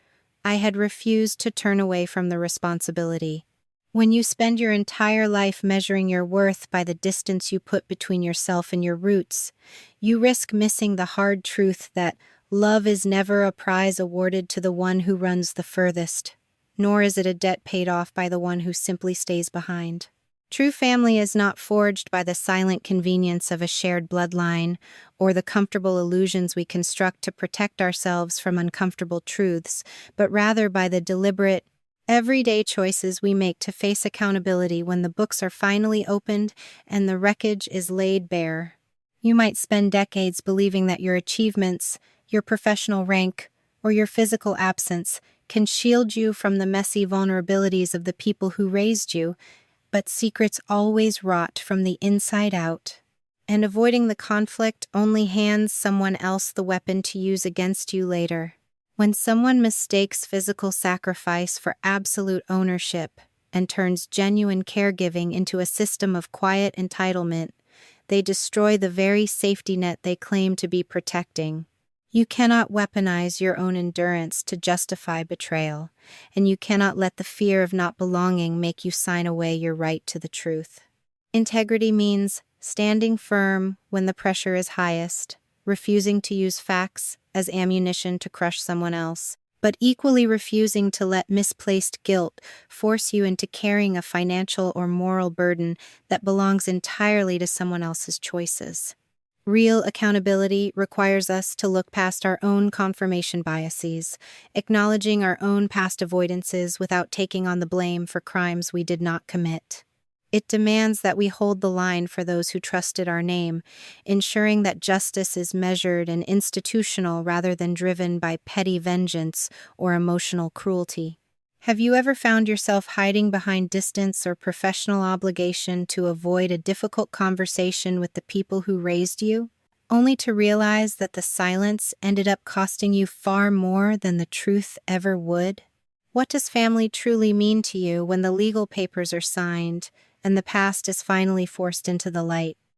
I had refused to turn away from the responsibility. When you spend your entire life measuring your worth by the distance you put between yourself and your roots, you risk missing the hard truth that love is never a prize awarded to the one who runs the furthest, nor is it a debt paid off by the one who simply stays behind. True family is not forged by the silent convenience of a shared bloodline or the comfortable illusions we construct to protect ourselves from uncomfortable truths, but rather by the deliberate, everyday choices we make to face accountability when the books are finally opened and the wreckage is laid bare. You might spend decades believing that your achievements, your professional rank, or your physical absence can shield you from the messy vulnerabilities of the people who raised you, but secrets always rot from the inside out, and avoiding the conflict only hands someone else the weapon to use against you later. When someone mistakes physical sacrifice for absolute ownership and turns genuine caregiving into a system of quiet entitlement, they destroy the very safety net they claim to be protecting. You cannot weaponize your own endurance to justify betrayal, and you cannot let the fear of not belonging make you sign away your right to the truth. Integrity means standing firm when the pressure is highest, refusing to use facts as ammunition to crush someone else, but equally refusing to let misplaced guilt force you into carrying a financial or moral burden that belongs entirely to someone else's choices. Real accountability requires us to look past our own confirmation biases, acknowledging our own past avoidances without taking on the blame for crimes we did not commit. It demands that we hold the line for those who trusted our name, ensuring that justice is measured and institutional rather than driven by petty vengeance or emotional cruelty. Have you ever found yourself hiding behind distance or professional obligation to avoid a difficult conversation with the people who raised you, only to realize that the silence ended up costing you far more than the truth ever would? What does family truly mean to you when the legal papers are signed and the past is finally forced into the light?